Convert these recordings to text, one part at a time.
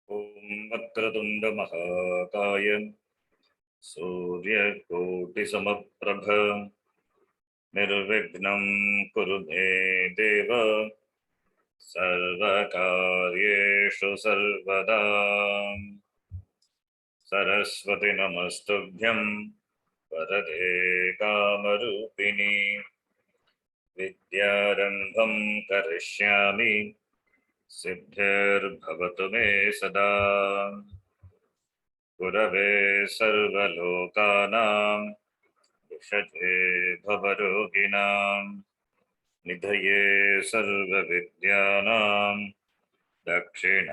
ओम वक्रतुंड महाकाय सूर्यकोटिसमप्रभ निर्विघ्नं कुरु मे देव सर्वकार्येषु सर्वदा। सरस्वती नमस्तुभ्यं वरदे कामरूपिणी विद्यारम्भं करिष्यामि सिद्धिर्भवतु मे सदा। गुरवे सर्वलोकानां विषजे भवरोगिणां निधये सर्वविद्यानां दक्षिणामूर्तये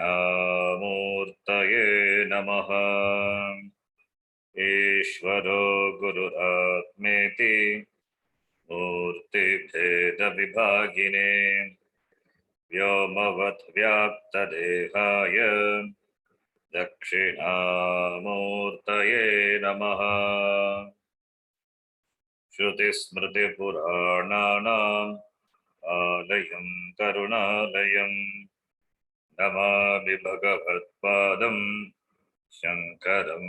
नमः। ईश्वरो गुरुरात्मेति मूर्तिभेदविभागिने व्योमवद्व्याप्तदेहाय दक्षिणामूर्तये नमः। श्रुतिस्मृतिपुराणानाम् आलयं करुणालयं नमामि भगवत्पादं शङ्करं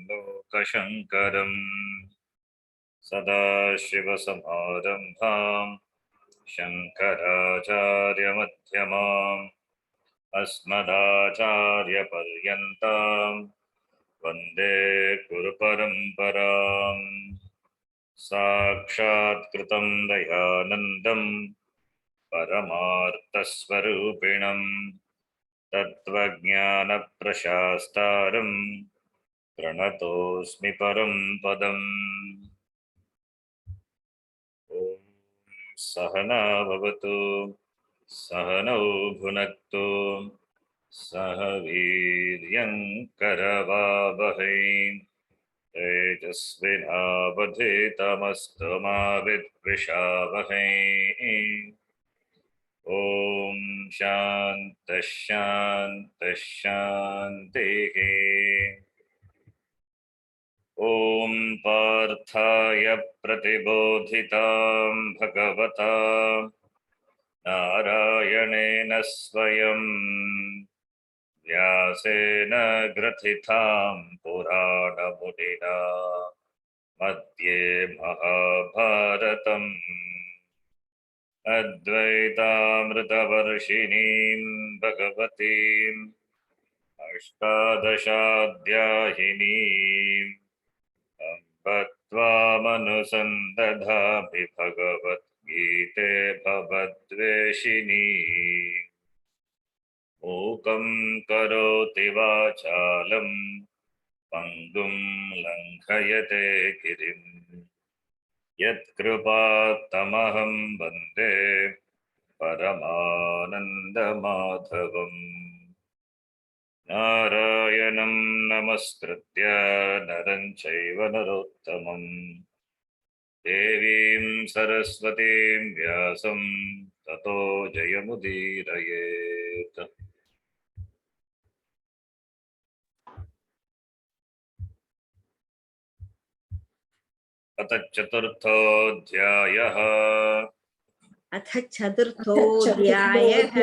लोकशङ्करम्। सदाशिवसमारम्भां शङ्कराचार्यमध्यमाम् अस्मदाचार्यपर्यन्तां वन्दे गुरुपरम्पराम्। साक्षात्कृतं दयानन्दं परमार्थस्वरूपिणं तत्त्वज्ञानप्रशास्तारं प्रणतोऽस्मि परं पदम्। ॐ सहना भवतु सहनौ भुनक्तु सह वीर्यं करवावहै तेजस्विनावधीतमस्तु मा विद्विषावहै। ॐ शान्तिः शान्तिः शान्तिः। ॐ पार्थाय प्रतिबोधितां भगवता नारायणेन स्वयं व्यासेन ग्रथितां पुराणमुनिना मध्ये महाभारतम् अद्वैतामृतवर्षिणीं भगवतीम् अष्टादशाध्यायिनीम् अम्ब त्वामनुसन्दधामि भगवद्गीते भवद्वेषिणी। मूकं करोति वाचालं पङ्गुं लङ्घयते गिरिं यत्कृपात्तमहं वन्दे परमानन्दमाधवम्। नारायणं नमस्कृत्य नरं चैव नरोत्तमं देवीं सरस्वतीं व्यासं ततो जयमुदीरयेत्। अथ चतुर्थोऽध्यायः। अथ चतुर्थोऽध्यायः।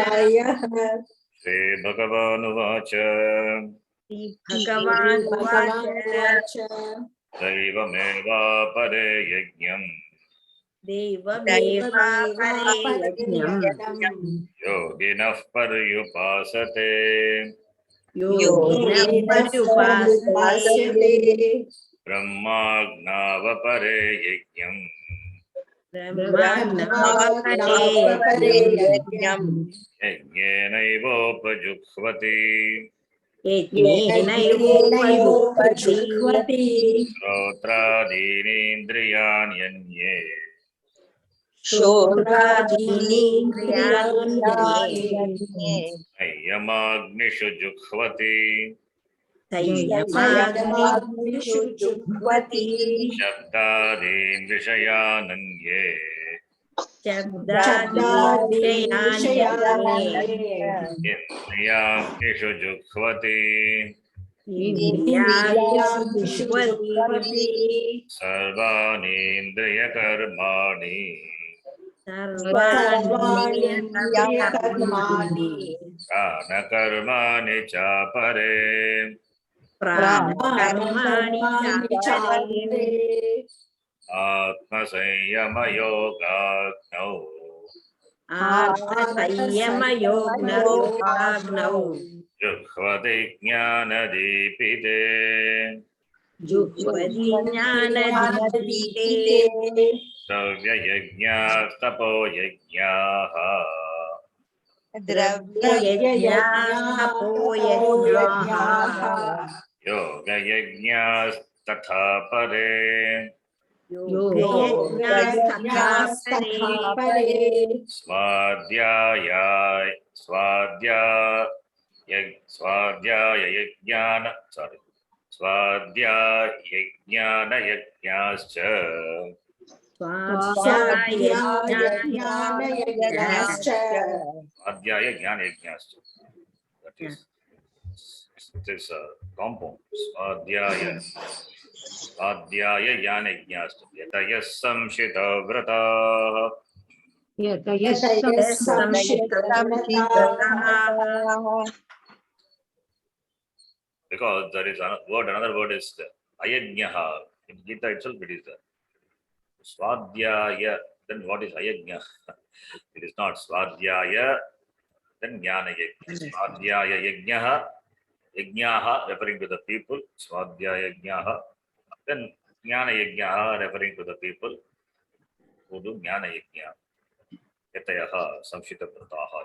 श्रीभगवानुवाच श्रीभगवानुवाच दैवमेवापरे यज्ञम् देवमेवापरे यज्ञम् योगिनः पर्युपासते योगिनः पर्युपासते ब्रह्माज्ञावपरे यज्ञम् ब्रह्माज्ञावपरे यज्ञम् यज्ञेनैवोपजुह्वति यज्ञेनैवोपजुह्वति श्रोत्रादीनीन्द्रियाण्यन्ये श्रोत्रादीनीन्द्रियाण्यन्ये संयमाग्निषु जुह्वति संयमाग्निषु जुह्वति शब्दादीन् विषयानन्ये शब्दादीन् इन्द्रियाग्निषु जुह्वति इन्द्रियाग्निषु जुह्वति सर्वाणीन्द्रियकर्माणि सर्वाण्यकर्माणि प्राणकर्माणि चापरे प्राणकर्माणि चापरे आत्मसंयमयोगाग्नौ आत्मसंयमयोगाग्नौ जुह्वति ज्ञानदीपिते जुह्वति ज्ञानदीपिते द्रव्ययज्ञास्तपोयज्ञाः द्रव्ययज्ञास्तपोयज्ञाः योगयज्ञास्तथा परे योगयज्ञास्तथा परे स्वाध्यायज्ञानयज्ञाश्च स्वाध्यायज्ञानयज्ञाश्च स्वाध्याय ज्ञान यज्ञाश्च. That is, it is a compound. स्वाध्याय ज्ञान यज्ञाश्च. यतयः संशितव्रताः because there is another word is ayajnaha. In Gita itself it is there. Swadhyaya, then what is ayajna? It is not Swadhyaya, then Jnana Yajna. Swadhyaya Yajnaha, Yajnaha referring to the people, Swadhyaya Yajnaha, then Jnana Yajnaha referring to the people who do Jnana Yajna. Yatayaha Samshita Prataha.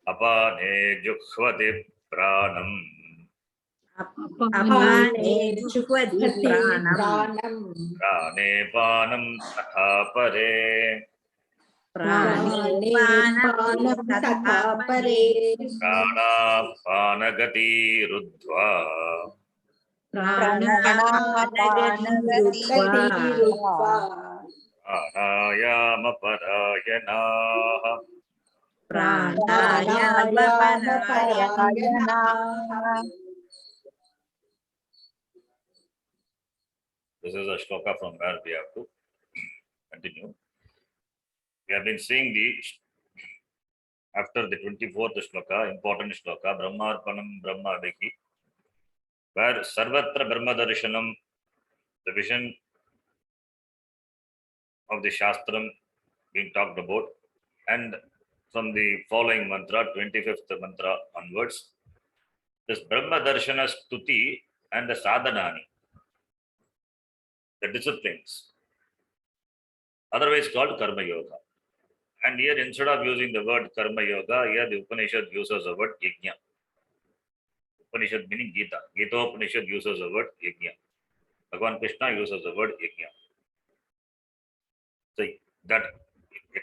Apane Jukhvati Pranam. अपाने जुह्वति प्राणम् प्राणे पानं तथा परे प्राणे पानं तथा परे प्राणापानगतिरुद्ध्वा प्राणापानगतिरुद्ध्वा प्राणायामपरायणाः प्राणायामपरायणाः. This is a shloka from where we have to continue. We have been seeing after the 24th shloka, important shloka, Brahmarpanam Brahma Adiki, where Sarvatra Brahma Darshanam, the vision of the Shastram being talked about, and from the following mantra, 25th mantra onwards, this Brahma Darshana Stuti and the Sadhanani, the disciplines, otherwise called Karma Yoga. And here, instead of using the word Karma Yoga, here the Upanishad uses the word Yajna. Upanishad meaning Gita. Gita Upanishad uses the word Yajna. Bhagavan Krishna uses the word Yajna. So that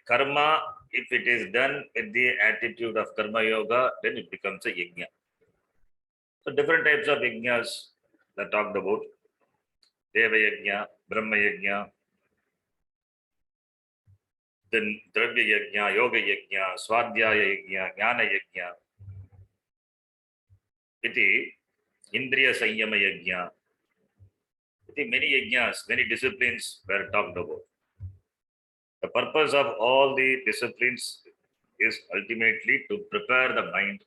karma, if it is done with the attitude of Karma Yoga, then it becomes a Yajna. So different types of Yajnas that talked about. Deva Yajna, Brahma Yajna, then Dravya Yajna, Yoga Yajna, Swadhyaya Yajna, Jnana Yajna, iti Indriya Sanyama Yajna, iti many yajnas, many disciplines were talked about. The purpose of all the disciplines is ultimately to prepare the mind,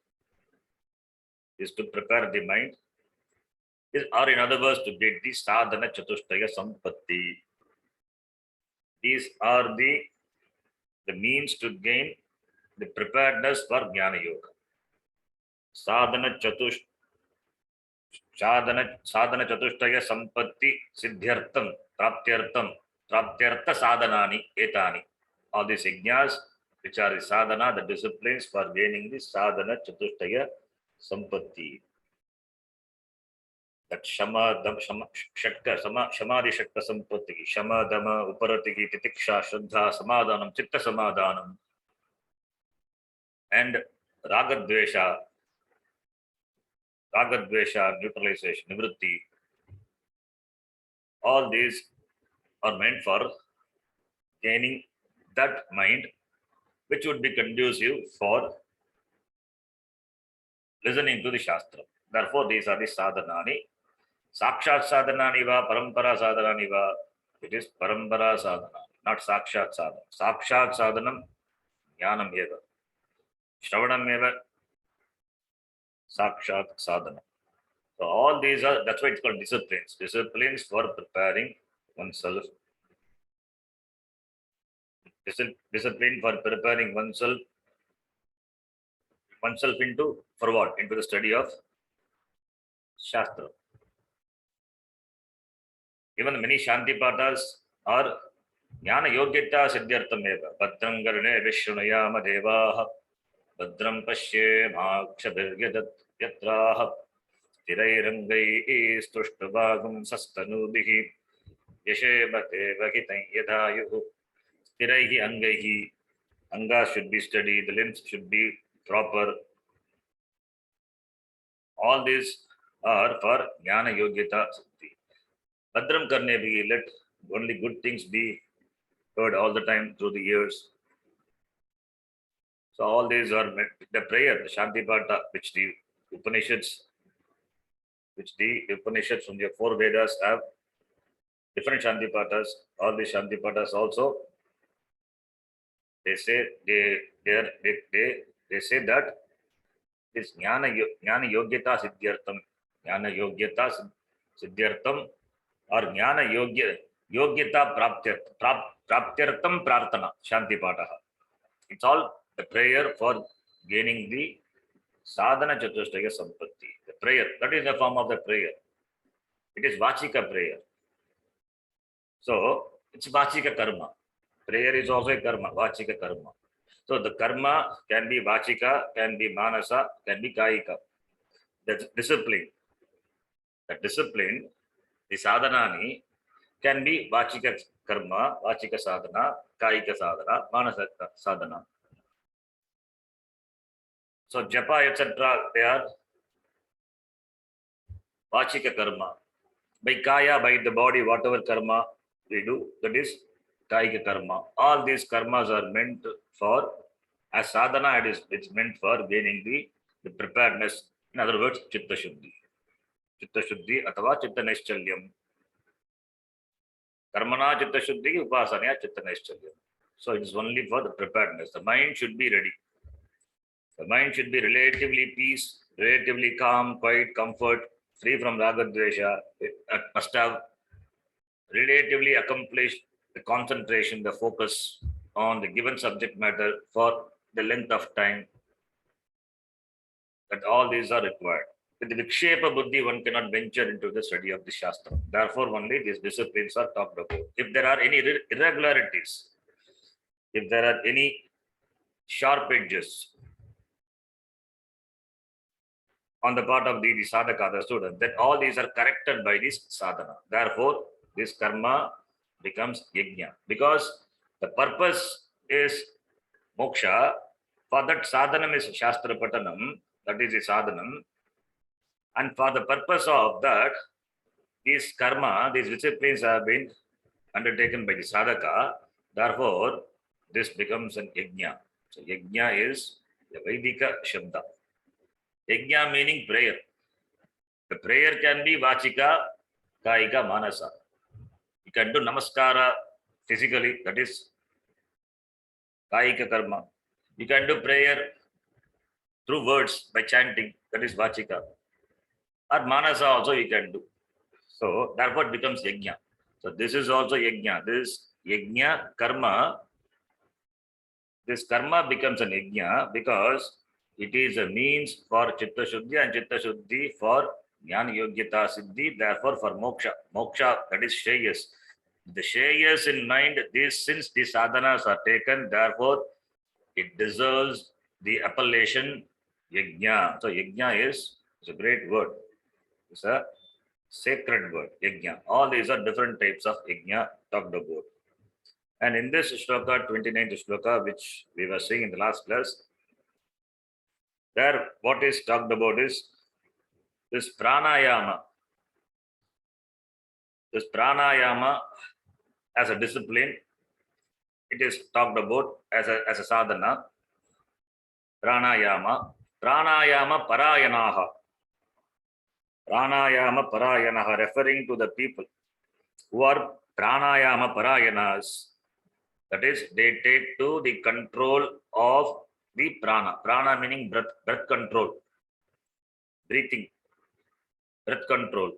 or in other words, to get the sadhana chatushtaya sampatti. These are the means to gain the preparedness for Jnana Yoga. Sadhana chatushtaya sampatti siddhyartam praptyartha sadhanani etani. All these yajnas, which are the sadhana, the disciplines for gaining the sadhana chatushtaya sampatti. That shamadhi shakta sampatti, shamadama uparatiki titiksha shraddha samadhanam chitta samadhanam, and ragadvesha neutralization, nivritti. All these are meant for gaining that mind which would be conducive for listening to the Shastra. Therefore, these are the sadhanani. Sakshat sadhanani va, parampara sadhanani va. It is parampara sadhanani. not sakshat sadhana. Sakshat sadhanam jnanam eva. Shravanam eva sakshat sadhana. So all these are, that's why it's called disciplines. Disciplines for preparing oneself. Discipline for preparing oneself into, for what? Into the study of Shastra. Even many Shanti Pathas are Jnana Yogyata Siddhyartam eva. Bhadram Garne Vishnuyama Devaha. Bhadram Pashye Makshabhiryadat Yatraha. Tirairangai Stushtabhagam Sastanubihi. Yashebate Vahitan Yadayuhu. Tiraihi Angaihi. Anga should be steady, the limbs should be proper. All these are for Jnana Yogyata Siddhi. Bhadram Karne Bhi, let only good things be heard all the time through the years. So all these are the prayer, the Shanti Pata, which the Upanishads from the four Vedas have different Shanti Patas. All the Shanti Patas also, they say they say that this Jnana Yogyata Siddhyartam or Jnana Yogyata Praptyartam Prarthana Shanti Pataha. It's all the prayer for gaining the Sadhana Chatushtaya Sampatti. The prayer, that is the form of the prayer. It is Vachika prayer. So it's Vachika karma. Prayer is also a karma, Vachika karma. So the karma can be Vachika, can be Manasa, can be Kayika. The discipline, the sadhanani can be Vachika karma, Vachika sadhana, Kayika sadhana, Manasa sadhana. So japa, etc., they are Vachika karma. By Kaya, by the body, whatever karma we do, that is Kayika karma. All these karmas are meant for, as sadhana, it's meant for gaining the preparedness. In other words, Chitta Shuddhi. Chitta Shuddhi atava Chitta Naischalyam. Karmana Chitta Shuddhi, Upasana Chitta Naischalyam. So it is only for the preparedness. The mind should be ready. The mind should be relatively peace, relatively calm, quiet, comfort, free from raga dvesha. It must have relatively accomplished the concentration, the focus on the given subject matter for the length of time. That all these are required. With the Vikshepa Buddhi, one cannot venture into the study of the Shastra. Therefore, only these disciplines are talked about. If there are any irregularities, if there are any sharp edges on the part of the sadhaka, the student, then all these are corrected by this sadhana. Therefore, this karma becomes yajna. Because the purpose is moksha, for that sadhanam is shastra patanam, that is the sadhanam. And for the purpose of that, these karma, these disciplines have been undertaken by the sadhaka. Therefore, this becomes an yajna. So yajna is the Vedika Shabda. Yajna meaning prayer. The prayer can be Vachika, Kaika, Manasa. You can do Namaskara physically, that is Kaika Karma. You can do prayer through words by chanting, that is Vachika. Or Manasa also you can do. So therefore it becomes Yajna. So this is also Yajna. This Yajna Karma, this Karma becomes an Yajna because it is a means for Chitta Shuddhi and Chitta Shuddhi for Jnana Yogyata Siddhi, therefore for Moksha. Moksha, that is Shreyas. The Shreyas in mind, since these sadhanas are taken, therefore it deserves the appellation Yajna. So Yajna is a great word. It's a sacred word, Yajna. All these are different types of Yajna talked about. And in this shloka, 29th shloka, which we were seeing in the last class, there what is talked about is this pranayama. This pranayama as a discipline, it is talked about as a sadhana. Pranayama parayanaha. Pranayama parayanaha, referring to the people who are pranayama parayanas. That is, they take to the control of the prana. Prana meaning breath control, breathing, breath control.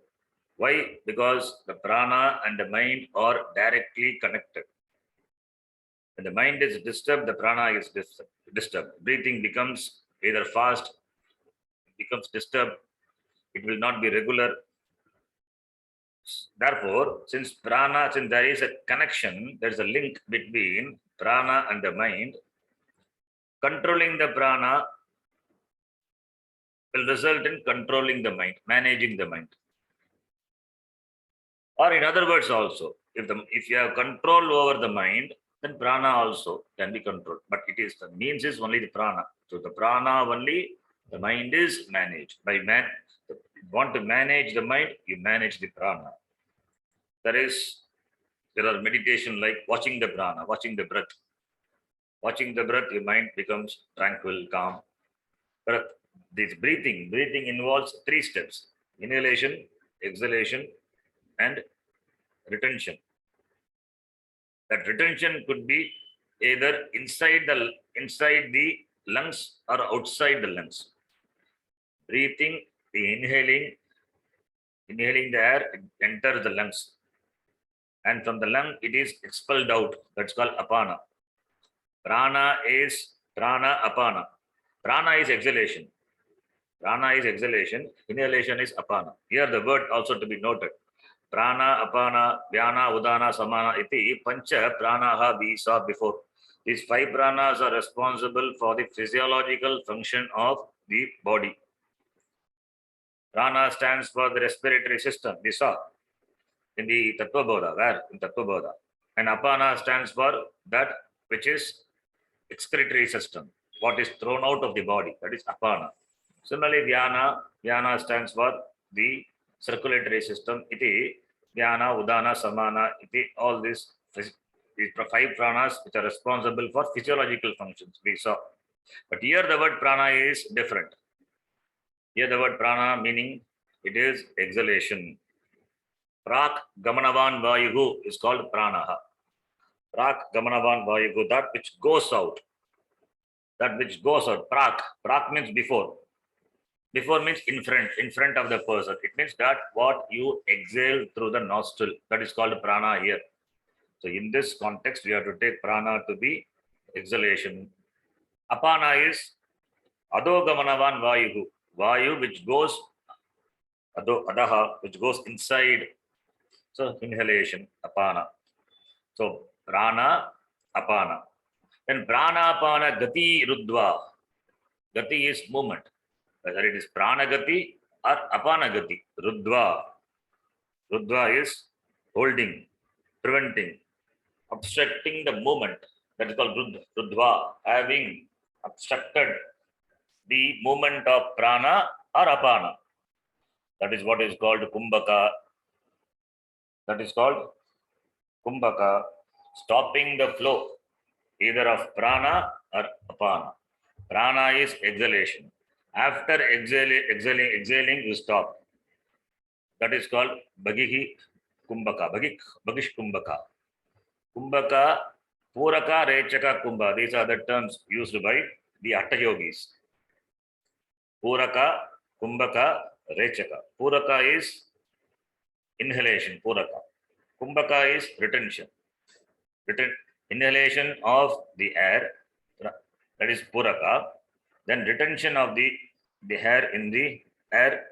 Why? Because the prana and the mind are directly connected. When the mind is disturbed, the prana is disturbed. Breathing becomes either fast, becomes disturbed, it will not be regular. Therefore, since there is a connection, there is a link between prana and the mind, controlling the prana will result in controlling the mind, managing the mind. Or in other words also, if you have control over the mind, then prana also can be controlled. But the means is only the prana. So the prana only, the mind is managed. If you want to manage the mind, you manage the prana. There are meditation like watching the prana, watching the breath. Watching the breath, your mind becomes tranquil, calm. Breath. This breathing involves 3 steps: inhalation, exhalation, and retention. That retention could be either inside the lungs or outside the lungs. Breathing, the inhaling the air, it enters the lungs. And from the lung, it is expelled out. That's called apana. Prana is prana apana. Prana is exhalation. Prana is exhalation. Inhalation is apana. Here the word also to be noted. Prana, apana, vyana, udana, samana, iti, pancha pranaha we saw before. These 5 pranas are responsible for the physiological function of the body. Prana stands for the respiratory system. We saw in the Tattva Bodha, where in Tattva Bodha. And apana stands for that which is excretory system, what is thrown out of the body. That is apana. Similarly, vyana stands for the circulatory system. Iti vyana, udana, samana. Iti all these 5 pranas which are responsible for physiological functions. We saw. But here the word prana is different. Here the word prana meaning it is exhalation. Prak gamanavan vayuhu is called pranaha. Prak gamanavan vayuhu, that which goes out. That which goes out. Prak means before. Before means in front of the person. It means that what you exhale through the nostril. That is called prana here. So in this context, we have to take prana to be exhalation. Apana is adogamanavan vayuhu. Vayu which goes adaha, which goes inside. So inhalation, apana. So prana, apana. Then prana, apana, gati, rudva. Gati is movement. Whether it is pranagati or apanagati. Rudva. Rudva is holding, preventing, obstructing the movement. That is called rudva. Having obstructed the movement of prana or apana. That is what is called kumbhaka. That is called kumbhaka. Stopping the flow either of prana or apana. Prana is exhalation. After exhaling, you stop. That is called Bhagihi Kumbhaka. Bhagish Kumbhaka. Kumbhaka, Puraka, Rechaka, Kumbha. These are the terms used by the Hatha Yogis. Puraka, Kumbhaka, Rechaka. Puraka is inhalation, Puraka. Kumbhaka is retention. Inhalation of the air, that is Puraka. Then retention of the air in the air,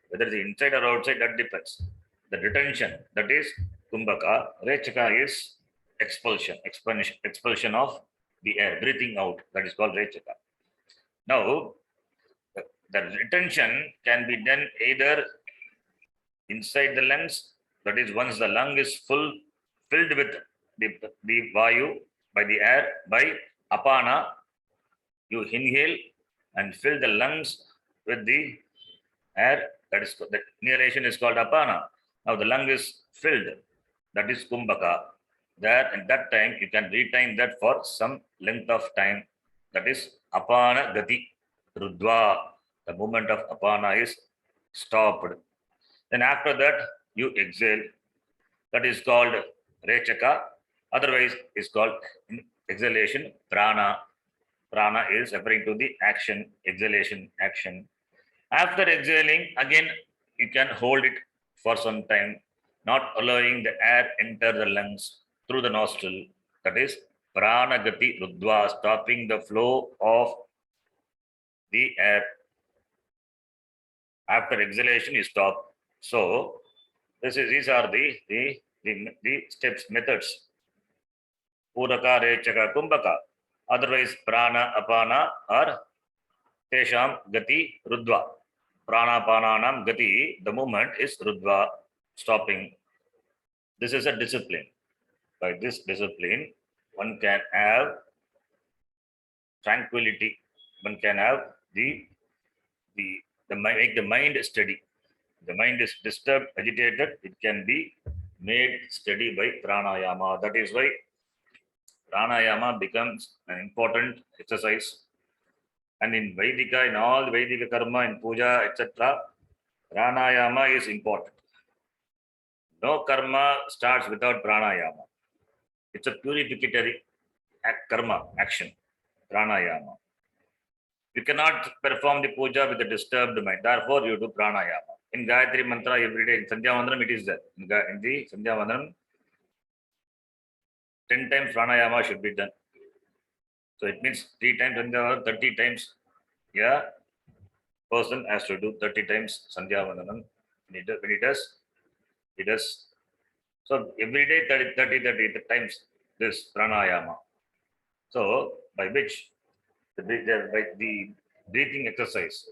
whether it's inside or outside, that depends. The retention, that is Kumbhaka. Rechaka is expulsion of the air, breathing out. That is called Rechaka. Now, the retention can be done either inside the lungs, that is once the lung is filled with the vayu by the air, by apana, you inhale and fill the lungs with the air. That is the inhalation is called apana. Now the lung is filled. That is kumbhaka. There at that time you can retain that for some length of time. That is apana gati. Rudva. The movement of apana is stopped. Then after that you exhale. That is called rechaka Otherwise, it's called exhalation, prana. Prana is referring to the action, exhalation, action. After exhaling, again, you can hold it for some time, not allowing the air enter the lungs through the nostril. That is pranagati rudva, stopping the flow of the air. After exhalation, you stop. So these are the steps, methods. Puraka, Rechaka, Kumbhaka. Otherwise, prana, apana are tesham gati rudva. Prana, pananam gati, the movement is rudva, stopping. This is a discipline. By this discipline, one can have tranquility. One can have make the mind steady. The mind is disturbed, agitated, it can be made steady by pranayama. That is why pranayama becomes an important exercise. And in Vedika, in all Vedika karma, in puja, etc., pranayama is important. No karma starts without pranayama. It's a purificatory karma, action, pranayama. You cannot perform the puja with a disturbed mind. Therefore, you do pranayama. In Gayatri Mantra, every day, in Sandhya Vandanam, it is there. In the Sandhya Vandanam, 10 times pranayama should be done. So it means 3 times Sandhya, 30 times. Yeah, person has to do 30 times Sandhya Vandanam. When he does. So every day 30 times this pranayama. So by which the breathing exercise,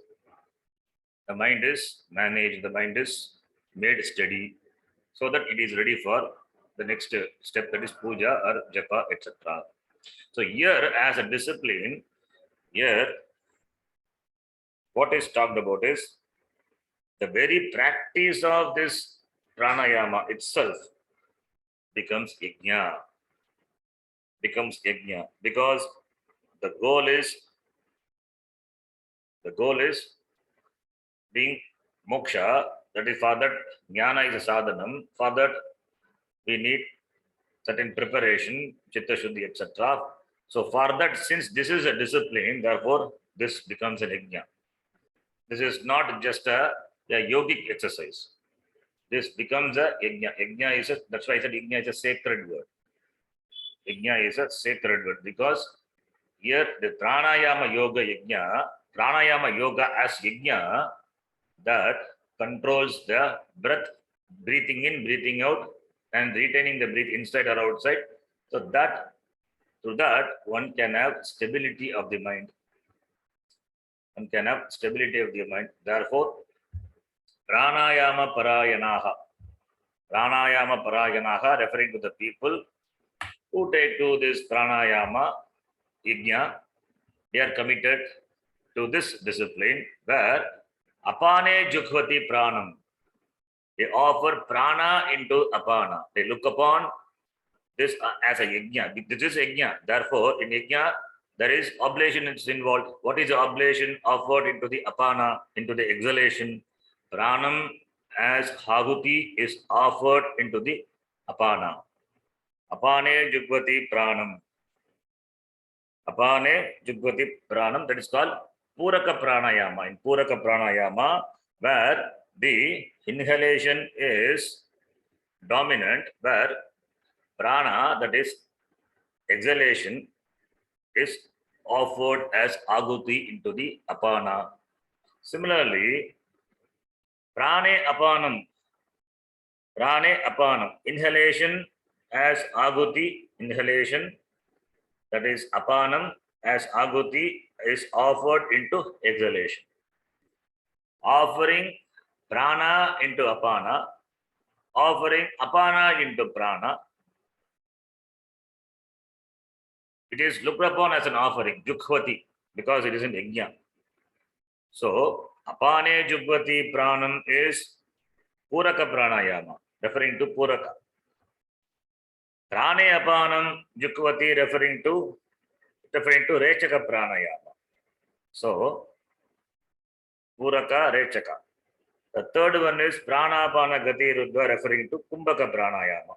the mind is managed, the mind is made steady, so that it is ready for the next step, that is puja or japa, etc. So here, as a discipline, here what is talked about is the very practice of this pranayama itself becomes yajna, because the goal is being moksha. That is, for that jnana is a sadhanam. For that we need certain preparation, chitta shuddhi, etc. So for that, since this is a discipline, therefore this becomes an yajna. This is not just a yogic exercise. This becomes a yajna. Yajna is that's why I said yajna is a sacred word. Yajna is a sacred word because here the pranayama yoga as yajna, that controls the breath, breathing in, breathing out, and retaining the breath inside or outside. So that through that one can have stability of the mind. One can have stability of the mind. Therefore, pranayama parayanaha, referring to the people who take to this pranayama yajna, they are committed to this discipline where apane jukhvati pranam. They offer prana into apana. They look upon this as a yajna. This is yajna. Therefore, in yajna, there is oblation is involved. What is the oblation offered into the apana, into the exhalation? Pranam as haguti is offered into the apana. Apane jugvati pranam. Apane jugvati pranam. That is called puraka pranayama. In puraka pranayama, where the inhalation is dominant, where prana, that is exhalation, is offered as aguti into the apana. Similarly, prane apanam, inhalation as aguti, inhalation, that is apanam as aguti, is offered into exhalation. Offering prana into apana, offering apana into prana, it is looked upon as an offering, jukhvati, because it is in yajna. So, apane jukhvati pranam is puraka pranayama, referring to puraka. Prane apanam jukhvati, referring to rechaka pranayama. So, puraka, rechaka. The third one is pranapana gati rudva, referring to kumbhaka pranayama.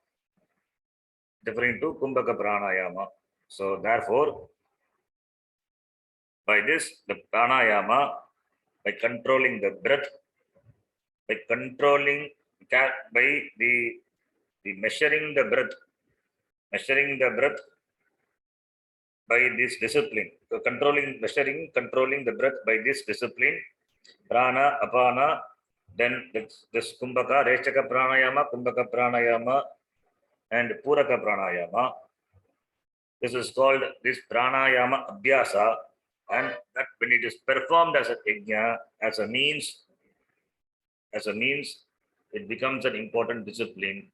referring to Kumbhaka Pranayama. So therefore, by this, the pranayama, by controlling the breath, by controlling, by the measuring the breath by this discipline. So controlling the breath by this discipline, prana, apana, then this kumbhaka, rechaka pranayama, kumbhaka pranayama, and puraka pranayama. This is called this pranayama abhyasa, and that when it is performed as a yajna, as a means, it becomes an important discipline.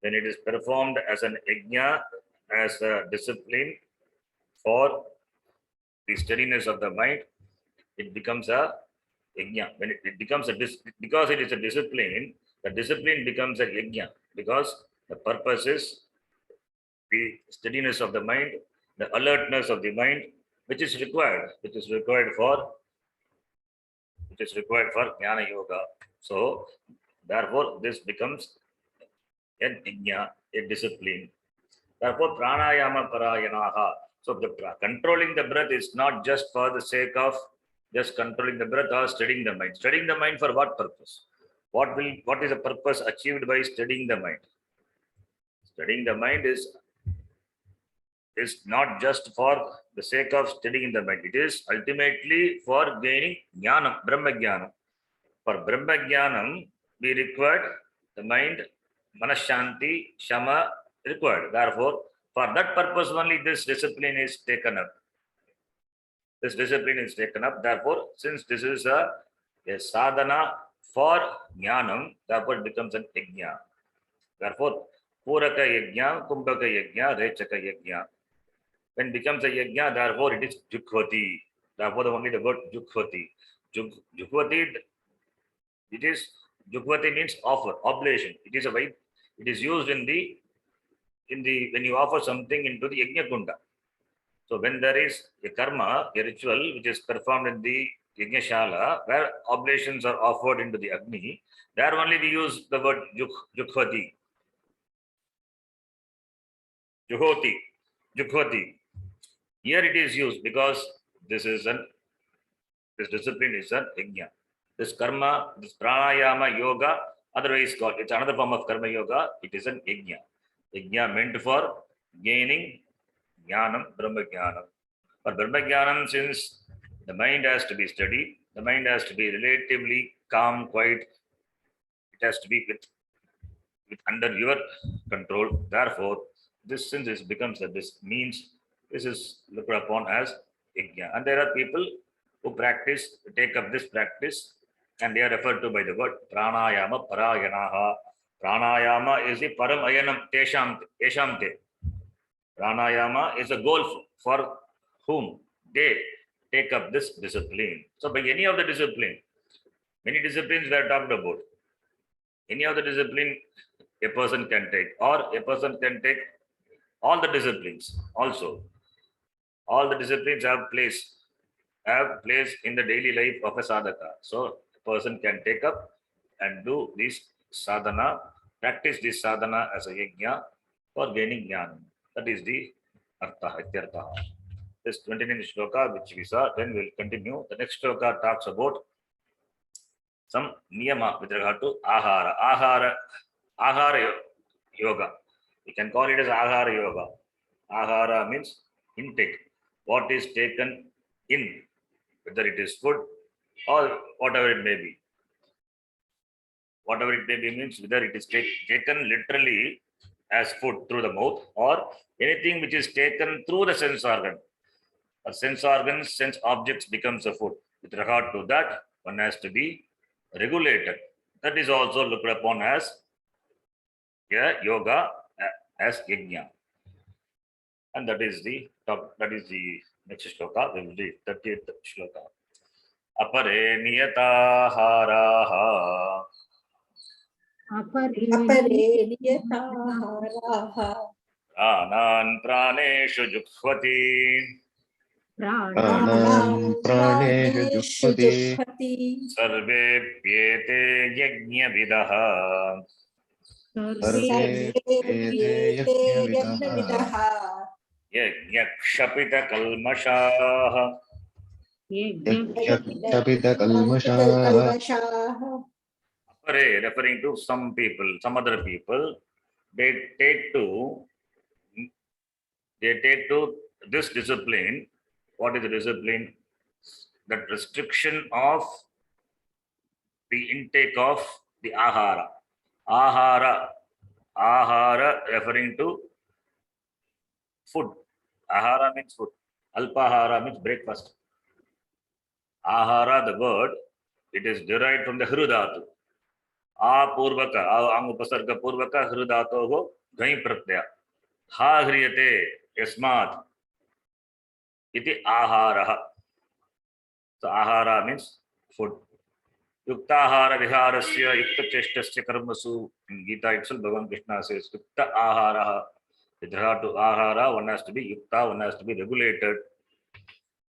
When it is performed as an yajna, as a discipline for the steadiness of the mind, it becomes a yajna. When it becomes because it is a discipline, the discipline becomes a yajna, because the purpose is the steadiness of the mind, the alertness of the mind, which is required for jnana yoga. So therefore, this becomes an yajna, a discipline. Therefore, pranayama parayanaha. So controlling the breath is not just for the sake of just controlling the breath or studying the mind. Studying the mind for what purpose? What is the purpose achieved by studying the mind? Studying the mind is not just for the sake of studying the mind. It is ultimately for gaining jnanam, brahma jnanam. For brahma jnanam, we require the mind, manashanti, shama required. Therefore, for that purpose only this discipline is taken up. Therefore, since this is a sadhana for jnanam, therefore it becomes an yajna. Therefore, puraka yajna, kumbhaka yajna, rechaka yajna. When it becomes a yajna, therefore it is jukhvati. Therefore, only the word jukhvati. Jukhvati, jukhvati means offer, oblation. It is a way. It is used in the when you offer something into the yajna kunda. So when there is a karma, a ritual which is performed in the yajna where oblations are offered into the agni, there only we use the word jukhvati. Jukhvati. Here it is used because this discipline is an yajna. This karma, this pranayama yoga, otherwise called, it's another form of karma yoga, it is an yajna. Yajna meant for gaining jnanam, brahma jnanam. For brahma jnanam, since the mind has to be steady, the mind has to be relatively calm, quiet, it has to be with under your control. Therefore, this since this becomes this is looked upon as yajna. And there are people who take up this practice, and they are referred to by the word pranayama parayanaha. Pranayama is the param ayanam teshamte. Pranayama is a goal for whom they take up this discipline. So by any of the discipline, many disciplines were talked about. Any of the discipline a person can take, or a person can take all the disciplines also. All the disciplines have place in the daily life of a sadhaka. So a person can take up and do this sadhana, practice this sadhana as a yajna for gaining jnana. That is the artha. This 29th shloka which we saw, then we'll continue. The next shloka talks about some niyama with regard to ahara. Ahara yoga. We can call it as ahara yoga. Ahara means intake. What is taken in, whether it is food or whatever it may be. Whatever it may be means whether it is taken literally as food through the mouth, or anything which is taken through the sense organ. A sense organs, sense objects becomes a food. With regard to that, one has to be regulated. That is also looked upon as yoga, as yajna. And that is the next shloka. We will read 30th shloka. Apare niyataharaha. Apare niyataharaha. Pranan praneshu jukhvati. Pranam praneshu jukhvati. Sarve pyete yajna vidaha. सर्वे वेदे सर्वेऽप्येते यज्ञविदः यज्ञविदः यज्ञक्षपितकल्मषाः यज्ञक्षपितकल्मषाः कल्मषाः referring to some people, some other people, they take to this discipline. What is the discipline? That restriction of the intake of the ahara. Ahara referring to food. Ahara means food. Alpahara means breakfast. Ahara, the word, it is derived from the hrudatu. Apurvaka, angupasarga purvaka hrudatoho ghai pratyaya. Ha hriyate yasmat iti aharaha. So ahara means food. Yuktahara viharasya yukta cheshtasya karmasu. In Gita itself, Bhagavan Krishna says, Yukta aharaha. With regard to ahara, one has to be yukta, one has to be regulated.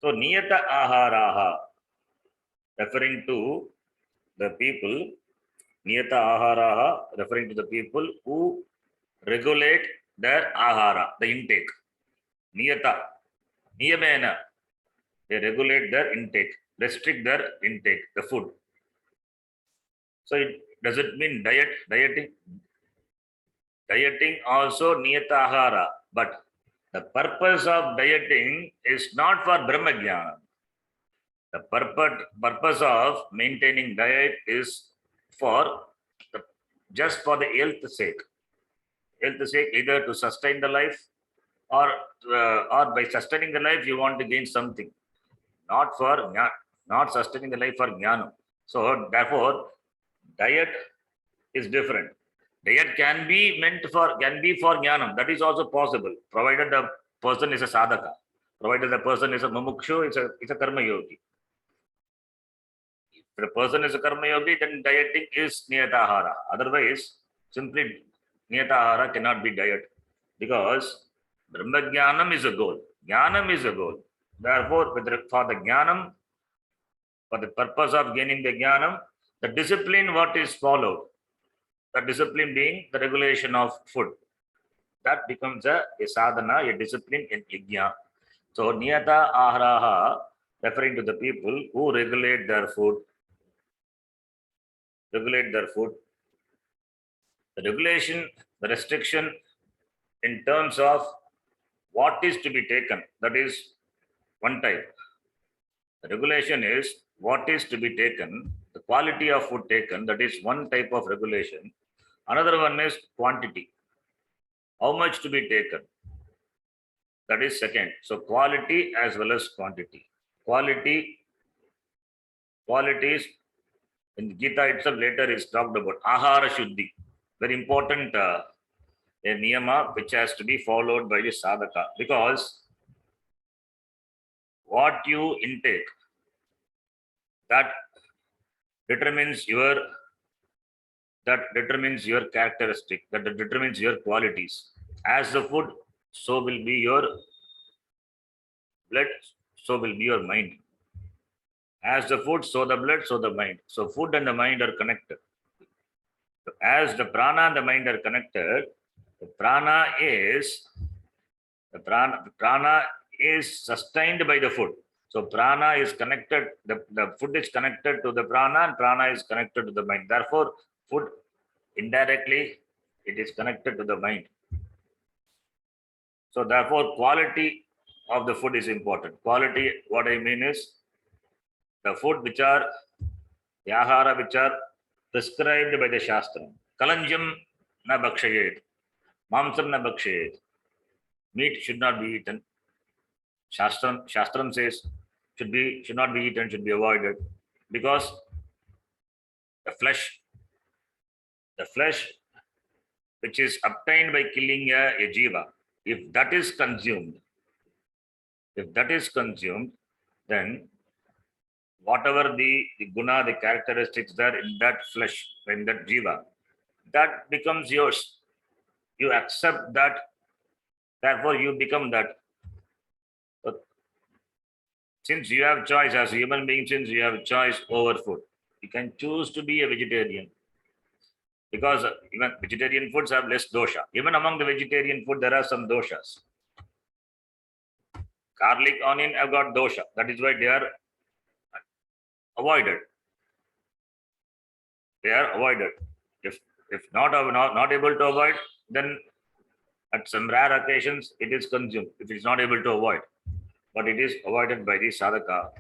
So niyata aharaha, referring to the people, niyata aharaha, referring to the people who regulate their ahara, the intake. Niyata, niyamena, they regulate their intake, restrict their intake, the food. So does it mean dieting? Dieting also niyata ahara, but the purpose of dieting is not for Brahma Jnana. The purpose of maintaining diet is for just for the health sake. Health sake, either to sustain the life or by sustaining the life you want to gain something. Not sustaining the life for jnana. So therefore, diet is different. Diet can be for jnanam. That is also possible, provided the person is a sadhaka, provided the person is a mumukshu, it's a karma yogi. If the person is a karma yogi, then dieting is niyatahara. Otherwise, simply niyatahara cannot be diet, because Brahma Jnanam is a goal. Jnanam is a goal. Therefore, for the Jnanam, for the purpose of gaining the Jnanam, the discipline what is followed, the discipline being the regulation of food, that becomes a sadhana, a discipline in yajna. So, niyata aharaha, referring to the people who regulate their food. The regulation, the restriction in terms of what is to be taken, that is one type. The regulation is what is to be taken, the quality of food taken, that is one type of regulation. Another one is quantity, how much to be taken, that is second. So quality as well as quantity. Quality is in Gita itself, later is talked about ahara shuddhi, very important a niyama which has to be followed by the sadhaka, because what you intake, that determines your characteristic, that determines your qualities. As the food, so will be your blood, so will be your mind. As the food, so the blood, so the mind. So food and the mind are connected. So as the prana and the mind are connected, the prana is sustained by the food. So prana is connected, the food is connected to the prana, and prana is connected to the mind. Therefore, food indirectly, it is connected to the mind. So therefore, quality of the food is important. Quality, what I mean is, the food which are, the ahara which are prescribed by the Shastra. Kalanjam na bhakshayet, mamsam na bhakshayet. Meat should not be eaten. Shastram says should not be eaten, should be avoided, because the flesh which is obtained by killing a jiva, if that is consumed, then whatever the guna, the characteristics there in that flesh, in that jiva, that becomes yours. You accept that, therefore you become that. So, since you have choice as a human being, since you have choice over food, you can choose to be a vegetarian. Because even vegetarian foods have less dosha. Even among the vegetarian food, there are some doshas. Garlic, onion have got dosha. That is why they are avoided. They are avoided. If not able to avoid, then at some rare occasions it is consumed. If it is not able to avoid, but it is avoided by the sadhaka.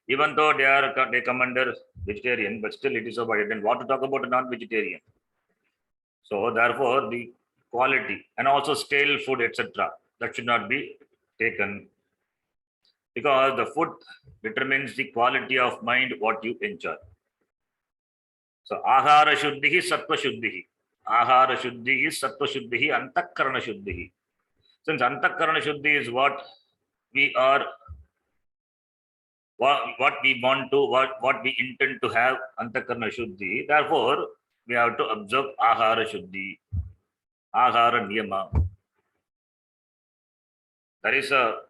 Even though they come under vegetarian, but still it is avoided. Then what to talk about a non-vegetarian? So therefore, the quality and also stale food, etc., that should not be taken, because the food determines the quality of mind, what you enjoy. So ahara shuddhihi sattva shuddhihi. Ahara shuddhi is sattva shuddhihi, antakarana shuddhihi. Since antakarana shuddhi is what we are, what we want to, what we intend to have, antakarana shuddhi. Therefore, we have to observe ahara shuddhi, ahara niyama. There is a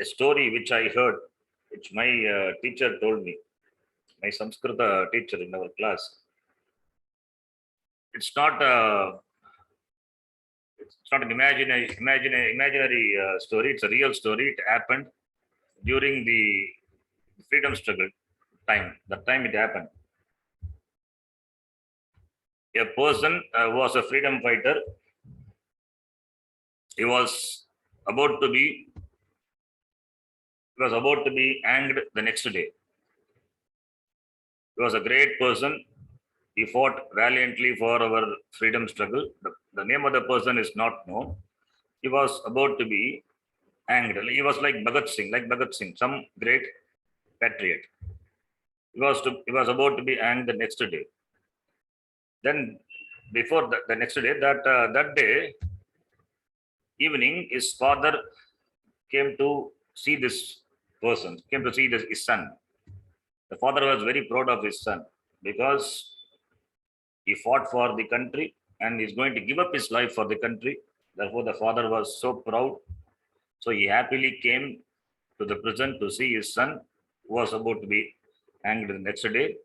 story which I heard, which my teacher told me, my Sanskrita teacher in our class. It's not an imaginary story. It's a real story. It happened during the freedom struggle time. That time it happened. A person was a freedom fighter. He was about to be hanged the next day. He was a great person. He fought valiantly for our freedom struggle. The name of the person is not known. He was about to be hanged. He was like Bhagat Singh, some great patriot. He was about to be hanged the next day. Then, before the next day, that day evening, his father came to see this person, his son. The father was very proud of his son because he fought for the country and is going to give up his life for the country. Therefore, the father was so proud. So he happily came to the prison to see his son, who was about to be hanged the next day.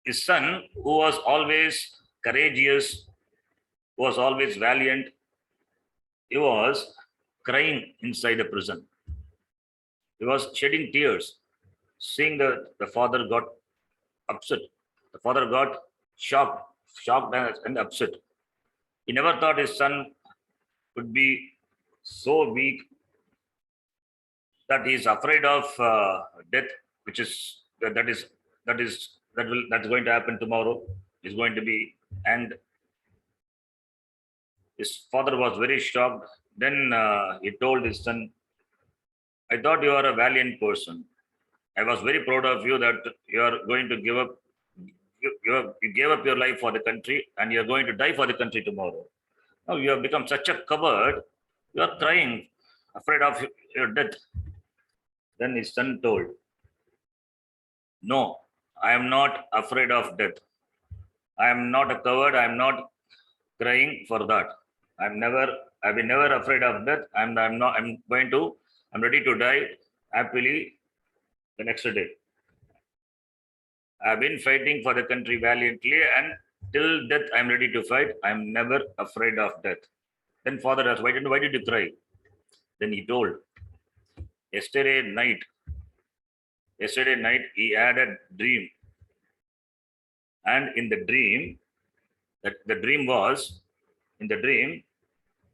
His son, who was always courageous, was always valiant, he was crying inside the prison. He was shedding tears. Seeing the father got upset. The father got shocked and upset. He never thought his son would be so weak that he is afraid of death, which is that's going to happen tomorrow. He's going to be hanged. His father was very shocked. Then he told his son, "I thought you are a valiant person. I was very proud of you that you are going to give up. You gave up your life for the country, and you are going to die for the country tomorrow. Now you have become such a coward. You are crying, afraid of your death." Then his son told, "No, I am not afraid of death. I am not a coward. I am not crying for that. I've been never afraid of death. I'm ready to die happily the next day. I've been fighting for the country valiantly, and till death I'm ready to fight. I'm never afraid of death." Then father asked, why did you cry? Then he told, yesterday night he had a dream. And in the dream,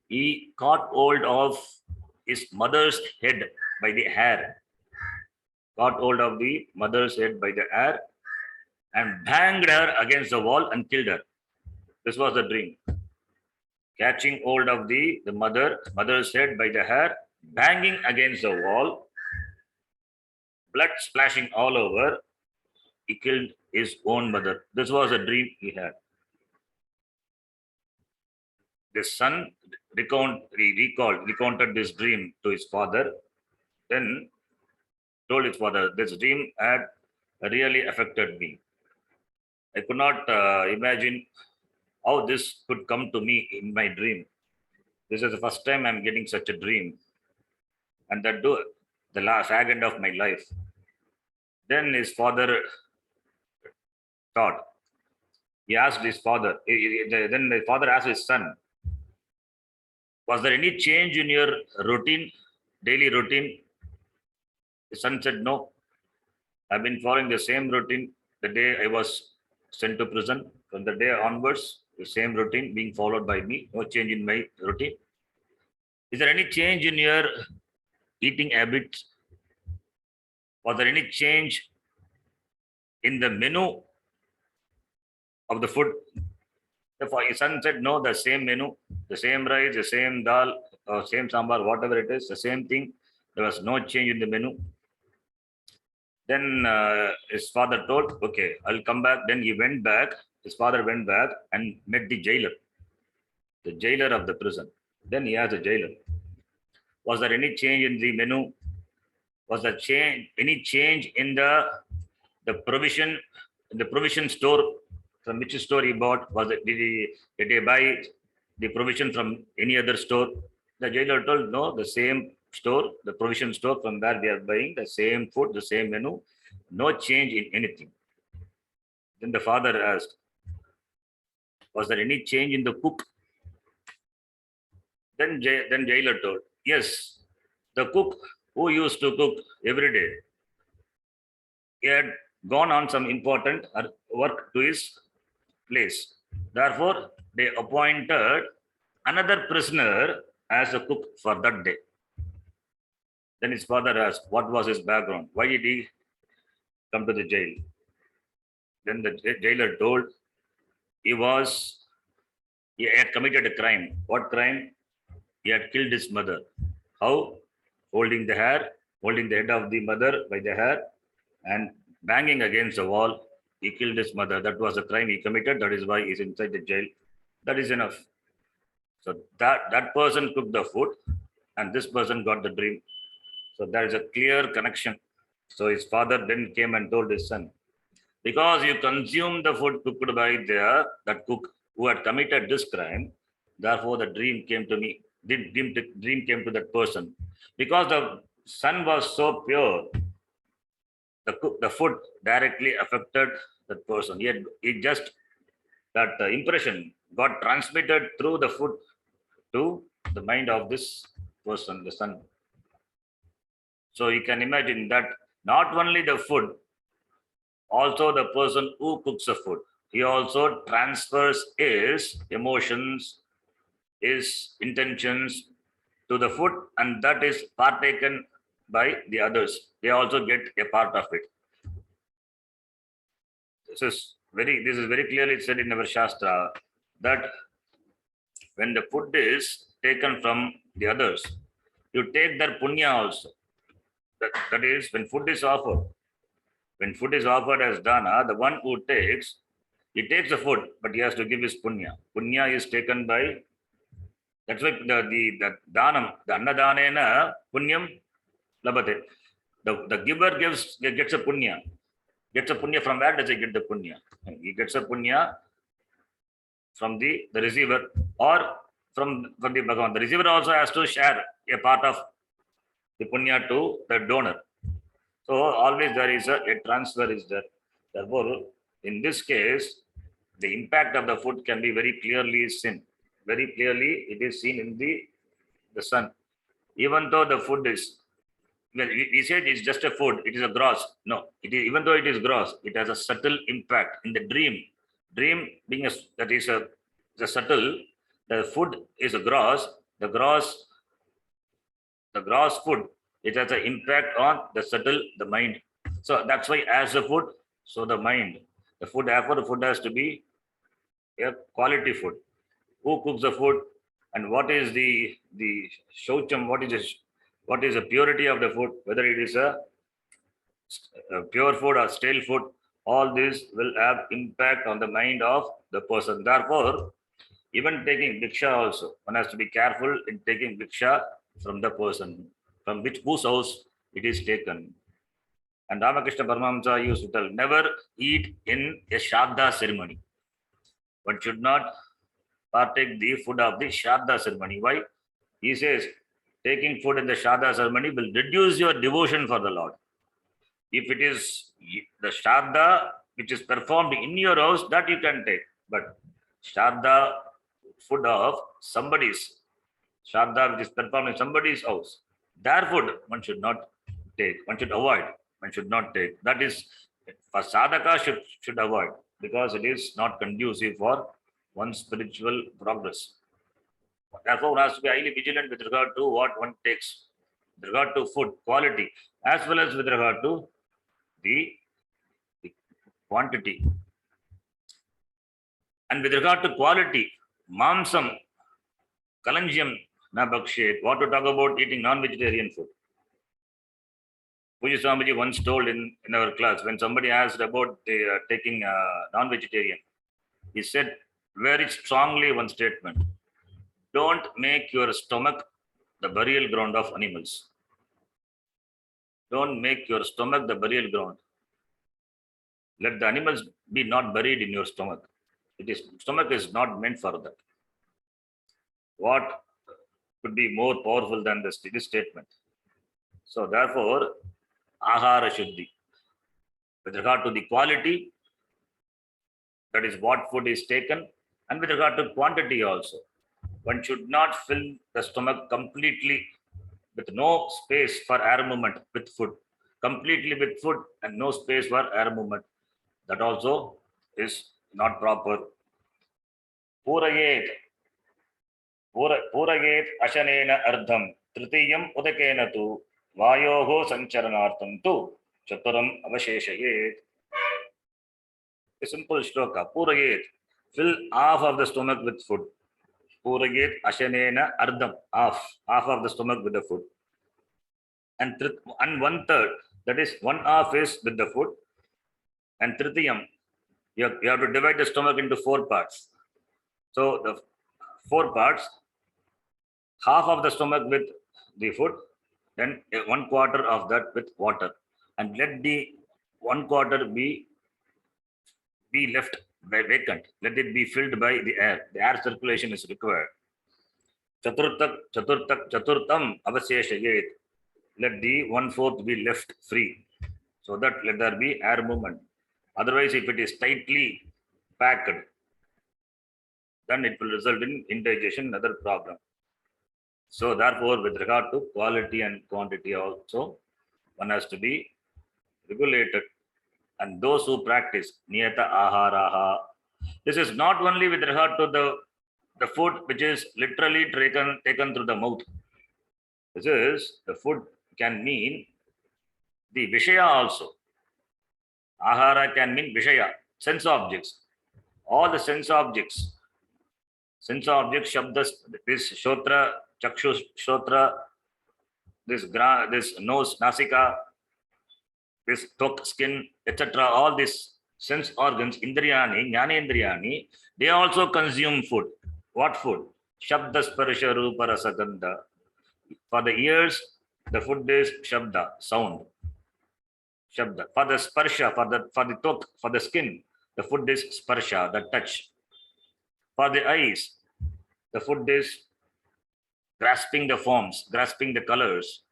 he caught hold of his mother's head by the hair. Caught hold of the mother's head by the hair and banged her against the wall and killed her. This was the dream. Catching hold of the mother's head by the hair, banging against the wall, blood splashing all over, he killed his own mother. This was a dream he had. The son recounted this dream to his father, then told his father, "This dream had really affected me. I could not imagine how this could come to me in my dream. This is the first time I'm getting such a dream, and that do the last second of my life." Then his father thought, He asked his father. Then the father asked his son, was there any change in your routine, daily routine? The son said, no. I've been following the same routine the day I was sent to prison. From the day onwards, the same routine being followed by me. No change in my routine. Is there any change in your eating habits? Was there any change in the menu of the food? His son said, no, the same menu, the same rice, the same dal, same sambar, whatever it is, the same thing. There was no change in the menu. Then his father told, okay, I'll come back. Then he went back. His father went back and met the jailer of the prison. Then he asked the jailer, was there any change in the menu? Was there any change in the provision store? From which store he bought? Did he buy the provision from any other store? The jailer told, no, the same store, the provision store from where we are buying the same food, the same menu, no change in anything. Then the father asked, was there any change in the cook? Then jailer told, yes, the cook who used to cook every day, he had gone on some important work to his place. Therefore, they appointed another prisoner as a cook for that day. Then his father asked, what was his background? Why did he come to the jail? Then the jailer told, he had committed a crime. What crime? He had killed his mother. How? Holding the head of the mother by the hair and banging against the wall. He killed his mother. That was a crime he committed. That is why he's inside the jail. That is enough. So that person cooked the food and this person got the dream. So there is a clear connection. So his father then came and told his son, because you consumed the food cooked by that cook who had committed this crime, therefore the dream came to me. The dream came to that person. Because the son was so pure, the food directly affected that person. That impression got transmitted through the food to the mind of this person, the son. So you can imagine that not only the food, also the person who cooks the food, he also transfers his emotions, his intentions to the food, and that is partaken by the others. They also get a part of it. This is very clearly said in our Shastra that when the food is taken from the others, you take their punya also. That is, when food is offered as dana, the one who he takes the food, but he has to give his punya. Punya is taken by, that's why the danam, the annadanena punyam labate. The giver gets a punya. Gets a punya from where does he get the punya? He gets a punya from the receiver or from the Bhagavan. The receiver also has to share a part of the punya to the donor. So always there is a transfer is there. Therefore, in this case, the impact of the food can be very clearly seen. Very clearly, it is seen in the sun. Even though the food is, well, we said it's just a food, it is a gross. No, even though it is gross, it has a subtle impact in the dream. Dream being the subtle, the food is a gross, the gross food, it has an impact on the subtle, the mind. So that's why as the food, so the mind. The food, therefore, the food has to be a quality food. Who cooks the food and what is the shaucham, what is the purity of the food, whether it is a pure food or stale food, all this will have impact on the mind of the person. Therefore, even taking Diksha also, one has to be careful in taking Diksha from the person, from whose house it is taken. And Ramakrishna Paramahamsa used to tell, never eat in a Shraddha ceremony. One should not partake the food of the Shraddha ceremony. Why? He says, taking food in the Shraddha ceremony will reduce your devotion for the Lord. If it is the Shraddha which is performed in your house, that you can take. But Shraddha, food of somebody's, Shraddha which is performed in somebody's house, their food one should not take, one should avoid, one should not take. That is, for sadhaka should avoid, because it is not conducive for one's spiritual progress. Therefore, one has to be highly vigilant with regard to what one takes, with regard to food quality, as well as with regard to the quantity. And with regard to quality, mamsam, kalanjyam, na bakshet. What to talk about eating non-vegetarian food? Puja Swamiji once told in our class, when somebody asked about the, taking non-vegetarian, he said very strongly one statement: don't make your stomach the burial ground of animals. Don't make your stomach the burial ground. Let the animals be not buried in your stomach. Stomach is not meant for that. What could be more powerful than this statement? So therefore, ahara shuddhi. With regard to the quality, that is what food is taken, and with regard to quantity also. One should not fill the stomach completely with no space for air movement with food. Completely with food and no space for air movement. That also is not proper. Purayet. Purayet ashanena ardham. Tritiyam udakena tu. Vayoho sancharanartam tu. Chaturam avasheshayet. A simple shloka. Purayet. Fill half of the stomach with food. Purayet ashanena ardham. Half of the stomach with the food. And 1/3, that is 1/2 is with the food. And tritiyam, you have to divide the stomach into 4 parts. So the 4 parts, half of the stomach with the food, then 1/4 of that with water, and let the 1/4 be left vacant. Let it be filled by the air. The air circulation is required. Chaturtam avaseshayet. Let the 1/4 be left free, so that let there be air movement. Otherwise, if it is tightly packed, then it will result in indigestion, another problem. So therefore, with regard to quality and quantity also, one has to be regulated. And those who practice niyata aharaha, this is not only with regard to the food which is literally taken through the mouth. This is, the food can mean the vishaya also. Ahara can mean vishaya, sense objects. All the sense objects, shabdas, this shotra, chakshu, shotra, this nose, nasika, this tok, skin, etc. All these sense organs, indriyani, jnanendriyani, they also consume food. What food? Shabda, sparsha, rupa, rasa, gandha. For the ears, the food is shabda, sound. Shabda. For the sparsha, for the tok, for the skin, the food is sparsha, the touch. For the eyes, the food is grasping the forms, grasping the colors.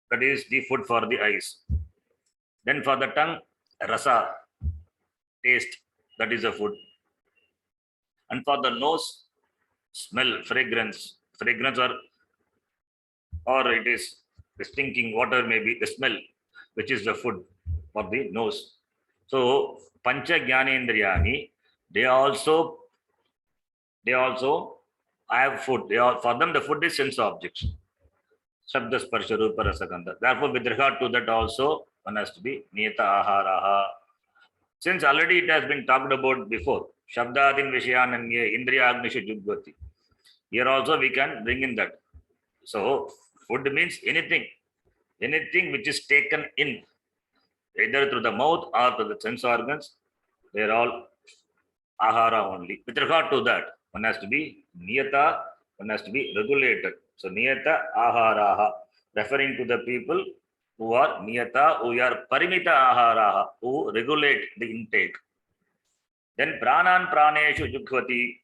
That is the food for the eyes. Then for the tongue, rasa, taste, that is the food. And for the nose, smell, fragrance or it is the stinking water, maybe the smell, which is the food for the nose. So pancha jnanendriyani, they also have food. For them, the food is sense objects. Shabda, sparsha, rupa, rasa, gandha. Therefore, with regard to that also, one has to be niyata aharaha. Since already it has been talked about before, shabdadin vishayananye indriya agnishu jugbati. Here also we can bring in that. So food means anything which is taken in, either through the mouth or through the sense organs. They are all ahara only. With regard to that, one has to be niyata, one has to be regulated. So niyata aharaha, referring to the people who are niyata, who are parimita aharaha, who regulate the intake. Then pranan praneshu jughvati.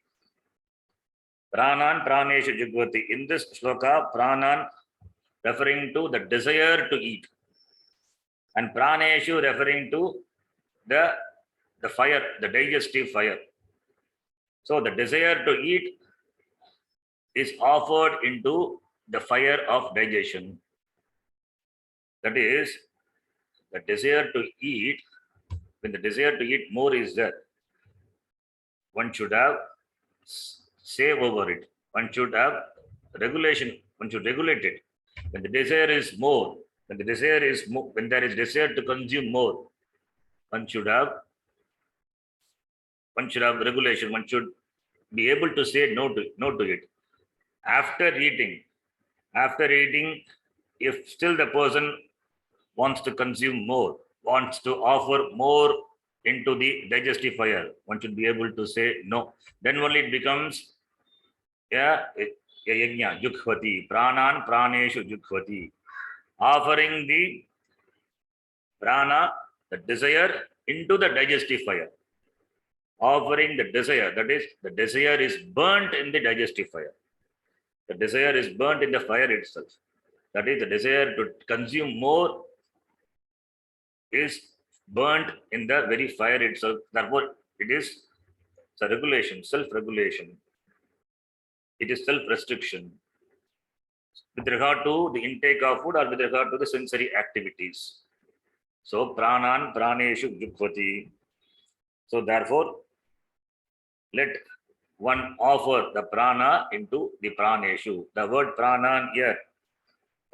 Pranan praneshu jughvati. In this shloka, pranan referring to the desire to eat, and praneshu referring to the the fire, the digestive fire. So the desire to eat is offered into the fire of digestion. That is, the desire to eat, when the desire to eat more is there, one should have save over it. One should have regulation. One should regulate it. When the desire is more, when the desire is more, when there is desire to consume more, one should have regulation. One should be able to say no to it. After eating, if still the person wants to consume more, wants to offer more into the digestive fire, one should be able to say no. Then only it becomes a yajna, jukhvati, pranan praneshu jukhvati, offering the prana, the desire, into the digestive fire. Offering the desire, that is, the desire is burnt in the digestive fire. The desire is burnt in the fire itself. That is, the desire to consume more is burnt in the very fire itself. Therefore, it is a regulation, self-regulation. It is self-restriction with regard to the intake of food or with regard to the sensory activities. So, pranan praneshu jukhvati. So, therefore, let one offer the prana into the praneshu. The word pranan here,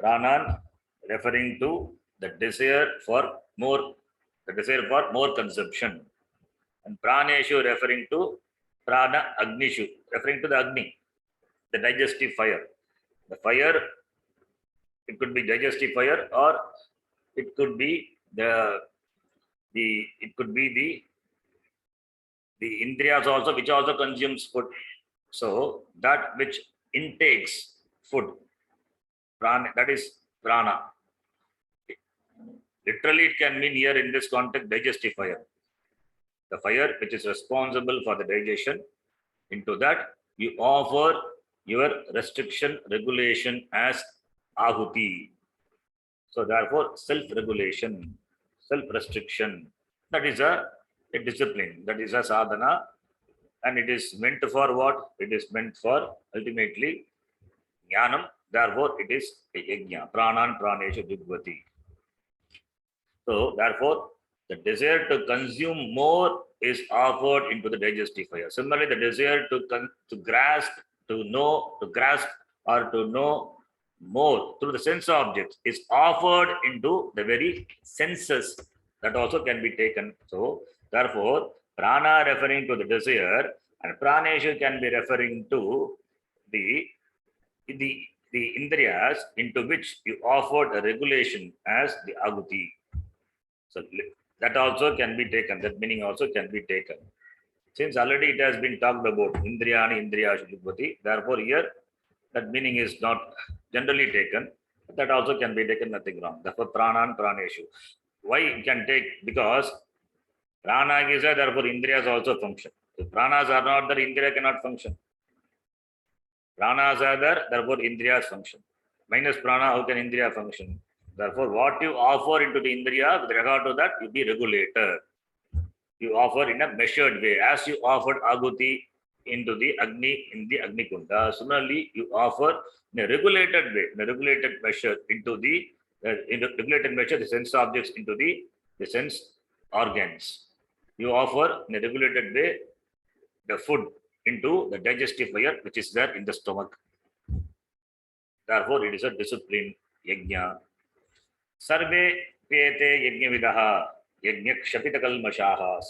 pranan referring to the desire for more consumption, and praneshu referring to prana agnishu, referring to the agni, the digestive fire. The fire, it could be digestive fire, or it could be the indriyas also, which also consumes food. So that which intakes food, prana, that is prana. Literally, it can mean here in this context digestive fire. The fire which is responsible for the digestion, into that you offer your restriction, regulation as ahuti. So therefore, self-regulation, self-restriction, that is a discipline, that is a sadhana, and it is meant for what? It is meant for ultimately jnanam. Therefore, it is a yajna, pranan praneshu jukhvati. So therefore, the desire to consume more is offered into the digestive fire. Similarly, the desire to grasp, to grasp or to know more through the sense objects is offered into the very senses. That also can be taken. So therefore, prana referring to the desire, and praneshu can be referring to the indriyas, into which you offered a regulation as the aguti. So that also can be taken. That meaning also can be taken. Since already it has been talked about indriyani, indriya shudhvati, therefore here that meaning is not generally taken. That also can be taken, nothing wrong. Therefore, pranan praneshu. Why it can take? Because prana is there, therefore indriyas also function. If pranas are not there, indriya cannot function. Pranas are there, therefore indriyas function. Minus prana, how can indriya function? Therefore, what you offer into the indriya, with regard to that, you be regulator. You offer in a measured way. As you offered aguti into the agni in the agni kunda, similarly you offer in a regulated way, in a regulated measure into the regulated measure the sense objects into the sense organs. You offer in a regulated way the food into the digestive fire which is there in the stomach. Therefore, it is a discipline yajna. Sarve pete yajna vidaha yajna kshapita kalmashaha.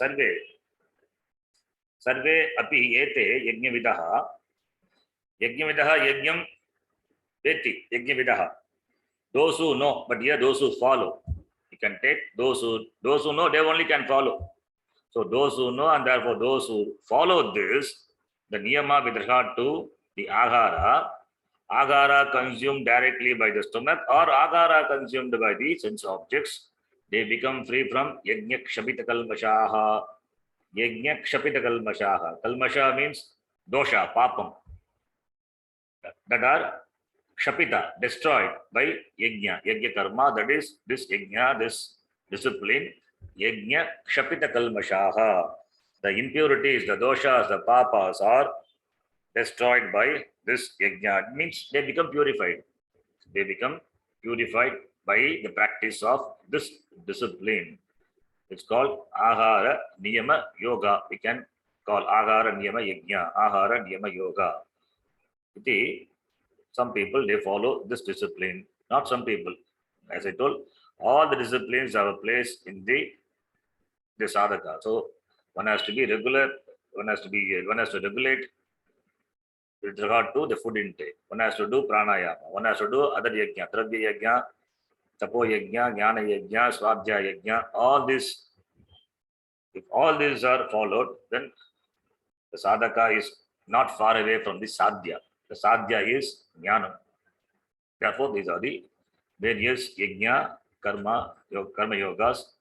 Sarve api ete yajna vidaha yajnam eti yajna vidaha. Those who know, but here those who follow. You can take those who know, they only can follow. So those who know, and therefore those who follow this, the niyama with regard to the agara consumed directly by the stomach or agara consumed by the sense objects, they become free from yajna kshapita kalmashaha. Yajna kshapita kalmashaha. Kalmasha means dosha, papam, that are kshapita, destroyed by yajna karma. That is, this yajna, this discipline Yajna kshapita kalmashaha. The impurities, the doshas, the papas are destroyed by this yajna. It means they become purified. They become purified by the practice of this discipline. It's called Ahara Niyama Yoga. We can call Ahara Niyama Yajna, Ahara Niyama Yoga. Some people, they follow this discipline. Not some people. As I told, all the disciplines have a place in the sadhaka. So one has to be regular, one has to regulate with regard to the food intake. One has to do pranayama, one has to do other yajna, dravya yajna, tapo yajna, jnana yajna, swadhyaya yajna. All this, if all these are followed, then the sadhaka is not far away from the sadhya. The sadhya is jnana. Therefore, these are the various yajna, karma yogas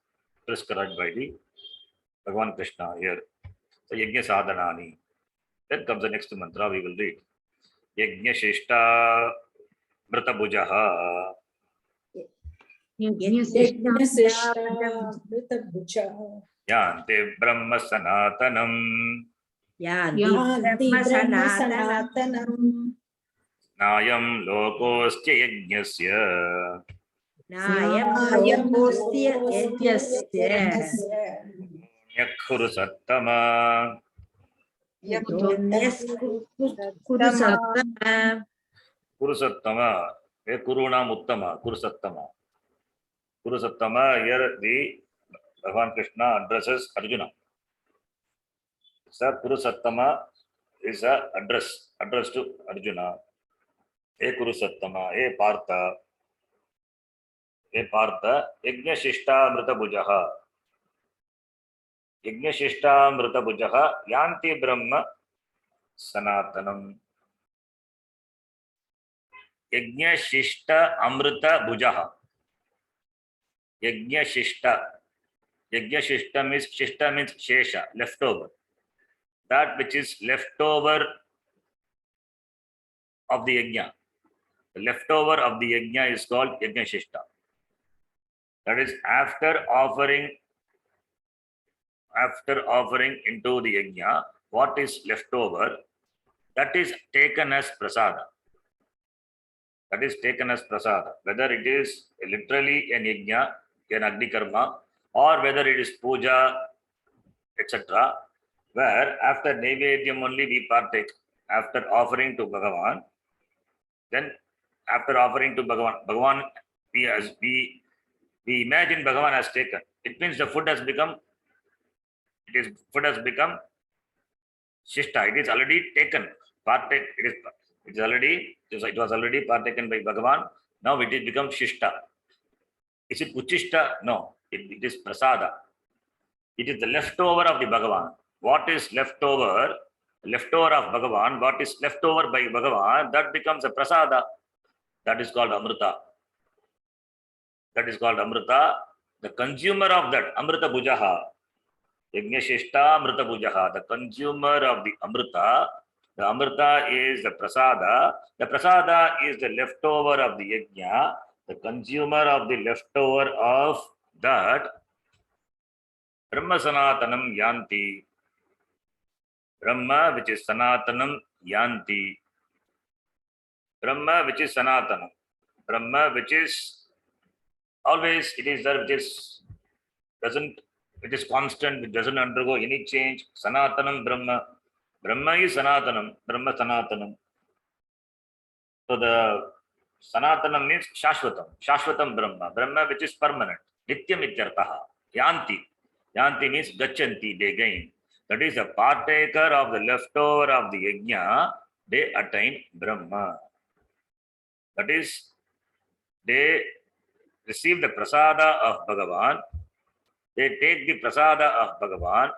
prescribed by the Bhagavan Krishna here. So yajna sadhanani. Then comes the next mantra we will read. Yajna shishta mritabujaha. Yante brahma sanatanam. Yanti brahma sanatanam. Nayam lokosya yajnasya. Nayam bostya yajnasya. Yakhuru sattama. Kurusattama. Kurunam uttama. Kurusattama. Kurusattama, here the Bhagavan Krishna addresses Arjuna. Sir, Kurusattama is a address to Arjuna. E Kurusattama, e Partha, Yajna Shishta Amrita Bujaha. Yajna Shishta Amrita Bujaha, Yanti Brahma Sanatanam. Yajna Shishta Amrita Bujaha. Yajna Shishta. Yajna Shishta means Shesha, leftover. That which is leftover of the yajna. The leftover of the yajna is called Yajna Shishta. That is after offering into the yajna, what is left over, that is taken as prasada. That is taken as prasada. Whether it is literally an yajna, an agni karma, or whether it is puja, etc., where after Naivedyam only we partake, after offering to Bhagavan, then after offering to Bhagavan, we imagine Bhagavan has taken. It means the food has become shishta. It is already taken. It was already partaken by Bhagavan. Now it is become shishta. Is it uchishta? No. It is prasada. It is the leftover of the Bhagavan. What is leftover of Bhagavan, what is leftover by Bhagavan, that becomes a prasada. That is called amrita. The consumer of that, amrita bujaha. Yajna shishta amrita bujaha. The consumer of the amrita is the prasada. The prasada is the leftover of the yajna. The consumer of the leftover of that, Brahma sanatanam yanti. Brahma, which is sanatanam, yanti. Brahma, which is sanatanam. Brahma, which is always, it is there, it is constant, it doesn't undergo any change. Sanatanam Brahma. Brahma is sanatanam. Brahma sanatanam. So the sanatanam means shashvatam. Shashvatam Brahma. Brahma, which is permanent. Nityam ityartaha. Yanti. Yanti means gachanti, they gain. That is a partaker of the leftover of the yajna, they attain Brahma. That is, they receive the prasada of Bhagavan. They take the prasada of Bhagavan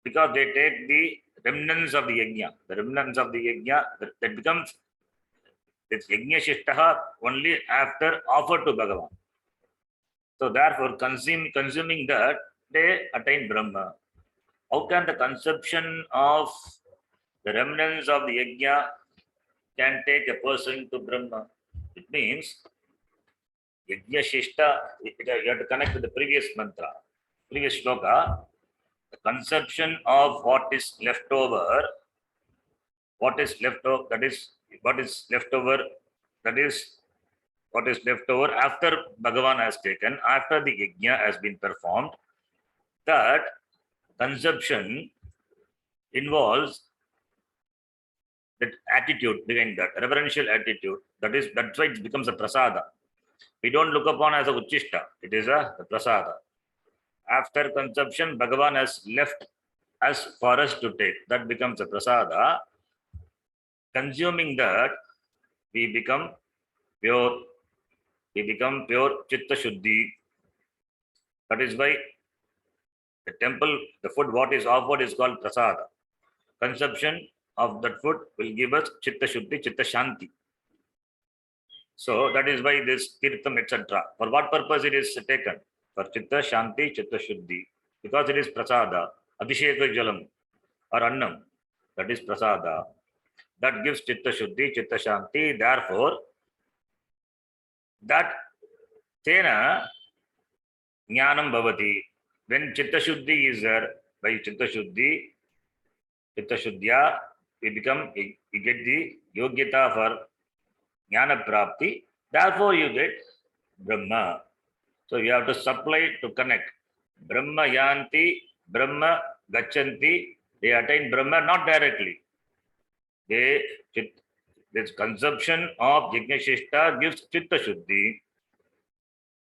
because they take the remnants of the yajna. The remnants of the yajna, that becomes it's yajna shishtaha only after offered to Bhagavan. So therefore, consuming that, they attain Brahma. How can the consumption of the remnants of the yajna can take a person to Brahma? It means yajna shishta, you have to connect with the previous mantra. previous shloka, the conception of what is left over, what is left over, that is what is left over, that is what is left over after Bhagavan has taken, after the yajna has been performed, that conception involves that attitude behind that, reverential attitude. That's why it becomes a prasada. We don't look upon as a uchishta, it is a prasada. After conception, Bhagavan has left us for us to take. That becomes a prasada. Consuming that, we become pure. We become pure chitta shuddhi. That is why the temple, the food what is offered is called prasada. Consumption of that food will give us chitta shuddhi, chitta shanti. So that is why this tirtham, etc. For what purpose it is taken? For chitta shanti, chitta shuddhi. Because it is prasada, abhisheka jalam or annam. That is prasada. That gives chitta shuddhi, chitta shanti. Therefore, that tena jnanam bhavati. When chitta shuddhi is there, by chitta shuddhya, we get the yogyata for jnana prapti. Therefore, you get Brahma. So you have to supply to connect. Brahma yanti, Brahma gachanti. They attain Brahma not directly. This consumption of Yajnashishta gives Chitta Shuddhi.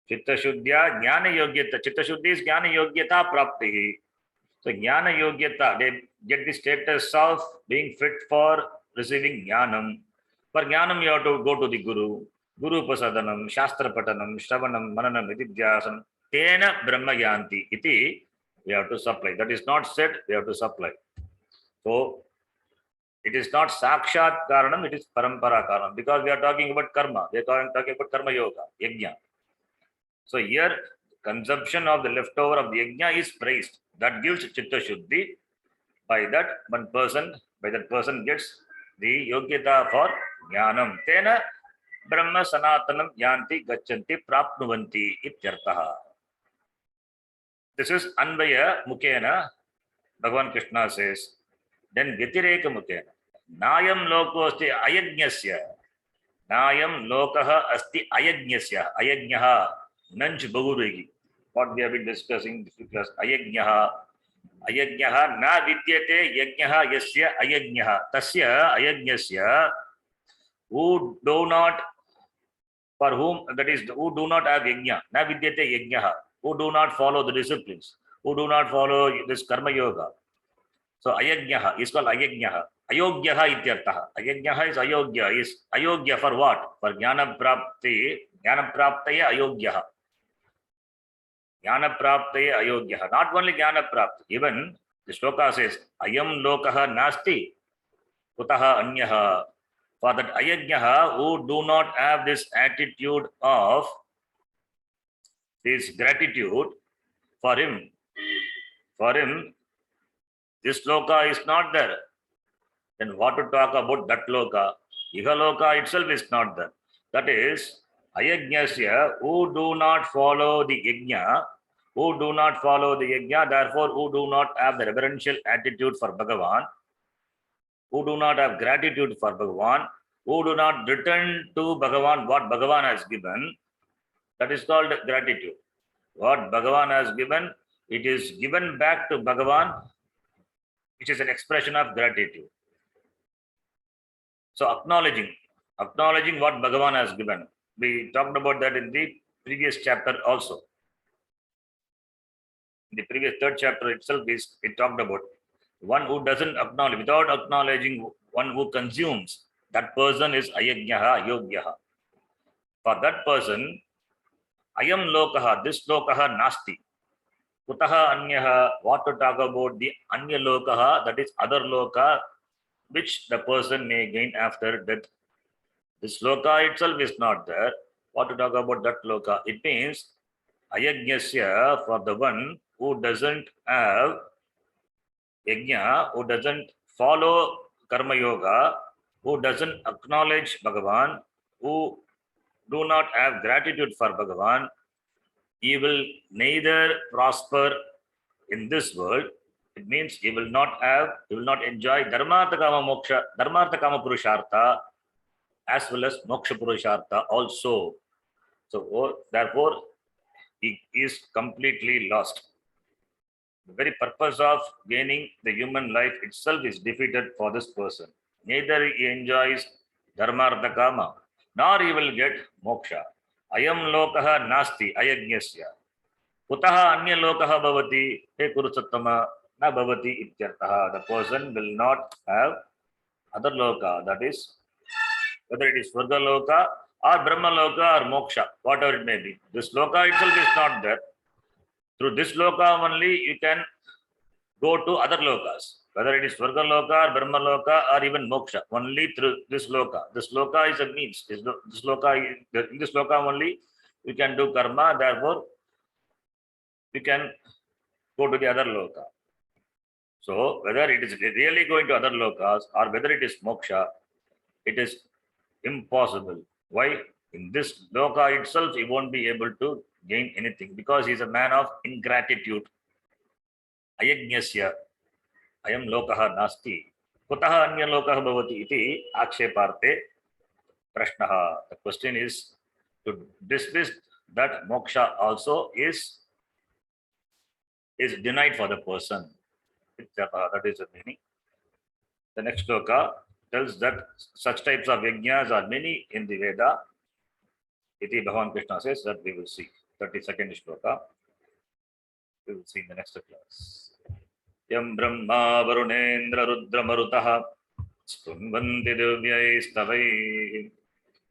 Chitta Shuddhya Jnana Yogyata. Chitta Shuddhi is Jnana Yogyata Prapti. So Jnana Yogyata, they get the status of being fit for receiving Jnanam. For Jnanam, you have to go to the Guru. Guru Pasadanam, Shastra Patanam, Shravanam, Mananam, Nididhyasam, Tena Brahma Yanti. Iti, we have to supply. That is not said, we have to supply. So, it is not Sakshat Karanam, it is Parampara Karanam. Because we are talking about karma. We are talking about karma yoga, yajna. So here, consumption of the leftover of the yajna is praised. That gives Chitta Shuddhi. By that person gets the yogyata for jnanam. Tena Brahma Sanatanam Yanti Gachanti Prapnuvanti Ityartaha. This is Anvaya Mukena. Bhagavan Krishna says. Then Vyatireka Mukena. Nayam loko asti ayajnasya. Nayam lokaha asti ayajnasya. Ayajnaha. Nanch Baguregi. What we have been discussing this class. Ayajnaha. Ayajnaha na vidyate yajnaha yasya ayajnaha. Tasya ayajnasya. Who do not, for whom, that is, who do not have yajna. Na vidyate yajnaha. Who do not follow the disciplines. Who do not follow this karma yoga. So ayajnaha is called ayajnaha. Ayogyaha ityartaha. Ayajnaha is ayogya. Is ayogya for what? For jnana prapti. Jnana praptaya ayogyaha. Jnana praptaya ayogyaha. Not only jnana prapti. Even the shloka says, ayam lokaha nasti. Kutaha anyaha. For that ayajnaha who do not have this attitude of this gratitude, for him, this loka is not there. Then what to talk about that loka? Iha loka itself is not there. That is, ayajnasya, who do not follow the yajna, therefore who do not have the reverential attitude for Bhagavan, who do not have gratitude for Bhagavan, who do not return to Bhagavan what Bhagavan has given, that is called gratitude. What Bhagavan has given, it is given back to Bhagavan, which is an expression of gratitude. So acknowledging what Bhagavan has given. We talked about that in the previous chapter also. In the previous third chapter itself, we talked about one who doesn't acknowledge, without acknowledging, one who consumes, that person is ayajnaha, yogyaha. For that person, ayam lokaha, this lokaha nasti. Kutaha anyaha, what to talk about the anya lokaha, that is other loka, which the person may gain after death. This loka itself is not there. What to talk about that loka? It means ayajnasya, for the one who doesn't have yajna, who doesn't follow karma yoga, who doesn't acknowledge Bhagavan, who do not have gratitude for Bhagavan, he will neither prosper in this world. It means he will not enjoy dharmartha kama moksha, dharmartha kama purushartha, as well as moksha purushartha also. So therefore, he is completely lost. The very purpose of gaining the human life itself is defeated for this person. Neither he enjoys dharmartha kama, nor he will get moksha. Ayam lokaha nasti ayajnasya. Kutaha anya lokaha bhavati he kurusattama na bhavati ityartaha. The person will not have other loka, that is, whether it is Swarga loka or Brahma loka or moksha, whatever it may be. This loka itself is not there. Through this loka only you can go to other lokas, whether it is Swarga loka or Brahma loka or even moksha, only through this loka. This loka is a means. In this loka only you can do karma, therefore you can go to the other loka. So whether it is really going to other lokas or whether it is moksha, it is impossible. Why? In this loka itself, he won't be able to gain anything because he is a man of ingratitude. Ayajnasya ayam lokaha nasti kutaha anya lokaha bhavati iti aksheparte prashnaha. The question is to dismiss that moksha also is denied for the person. That is the meaning. The next sloka tells that such types of yajnas are many in the Veda. Iti Bhagavan Krishna says that we will see. 32nd shloka. We will see in the next class. Yam Brahma Varunendra Rudra Marutaha Stunvanti Divyai Stavai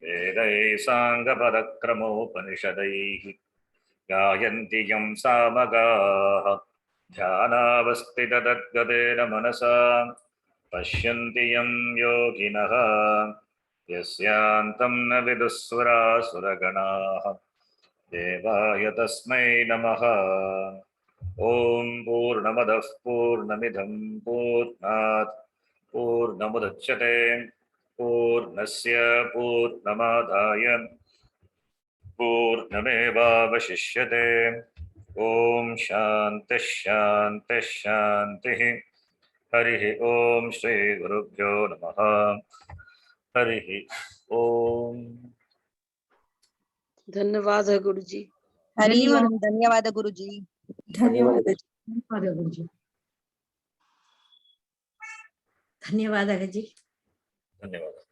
Vedai Sangha Padakramo Panishadai Gayanti Yam Samagaha Dhyanavastita Dadgadena Manasa Pashyanti Yam Yoginaha Yasyantam na vidusvara suraganaha devaya tasmai namaha. Om Purnamadah Purnamidham Purnat Purnamudachyate Purnasya Purnamadaya Purnameva Vashishyate. Om Shanti Shanti Shanti. Harihi Om Shri Gurubhyo Namaha. Harihi Om. धन्यवाद है गुरुजी। हरि ओम। धन्यवाद गुरुजी। धन्यवाद गुरुजी। धन्यवाद जी। धन्यवाद।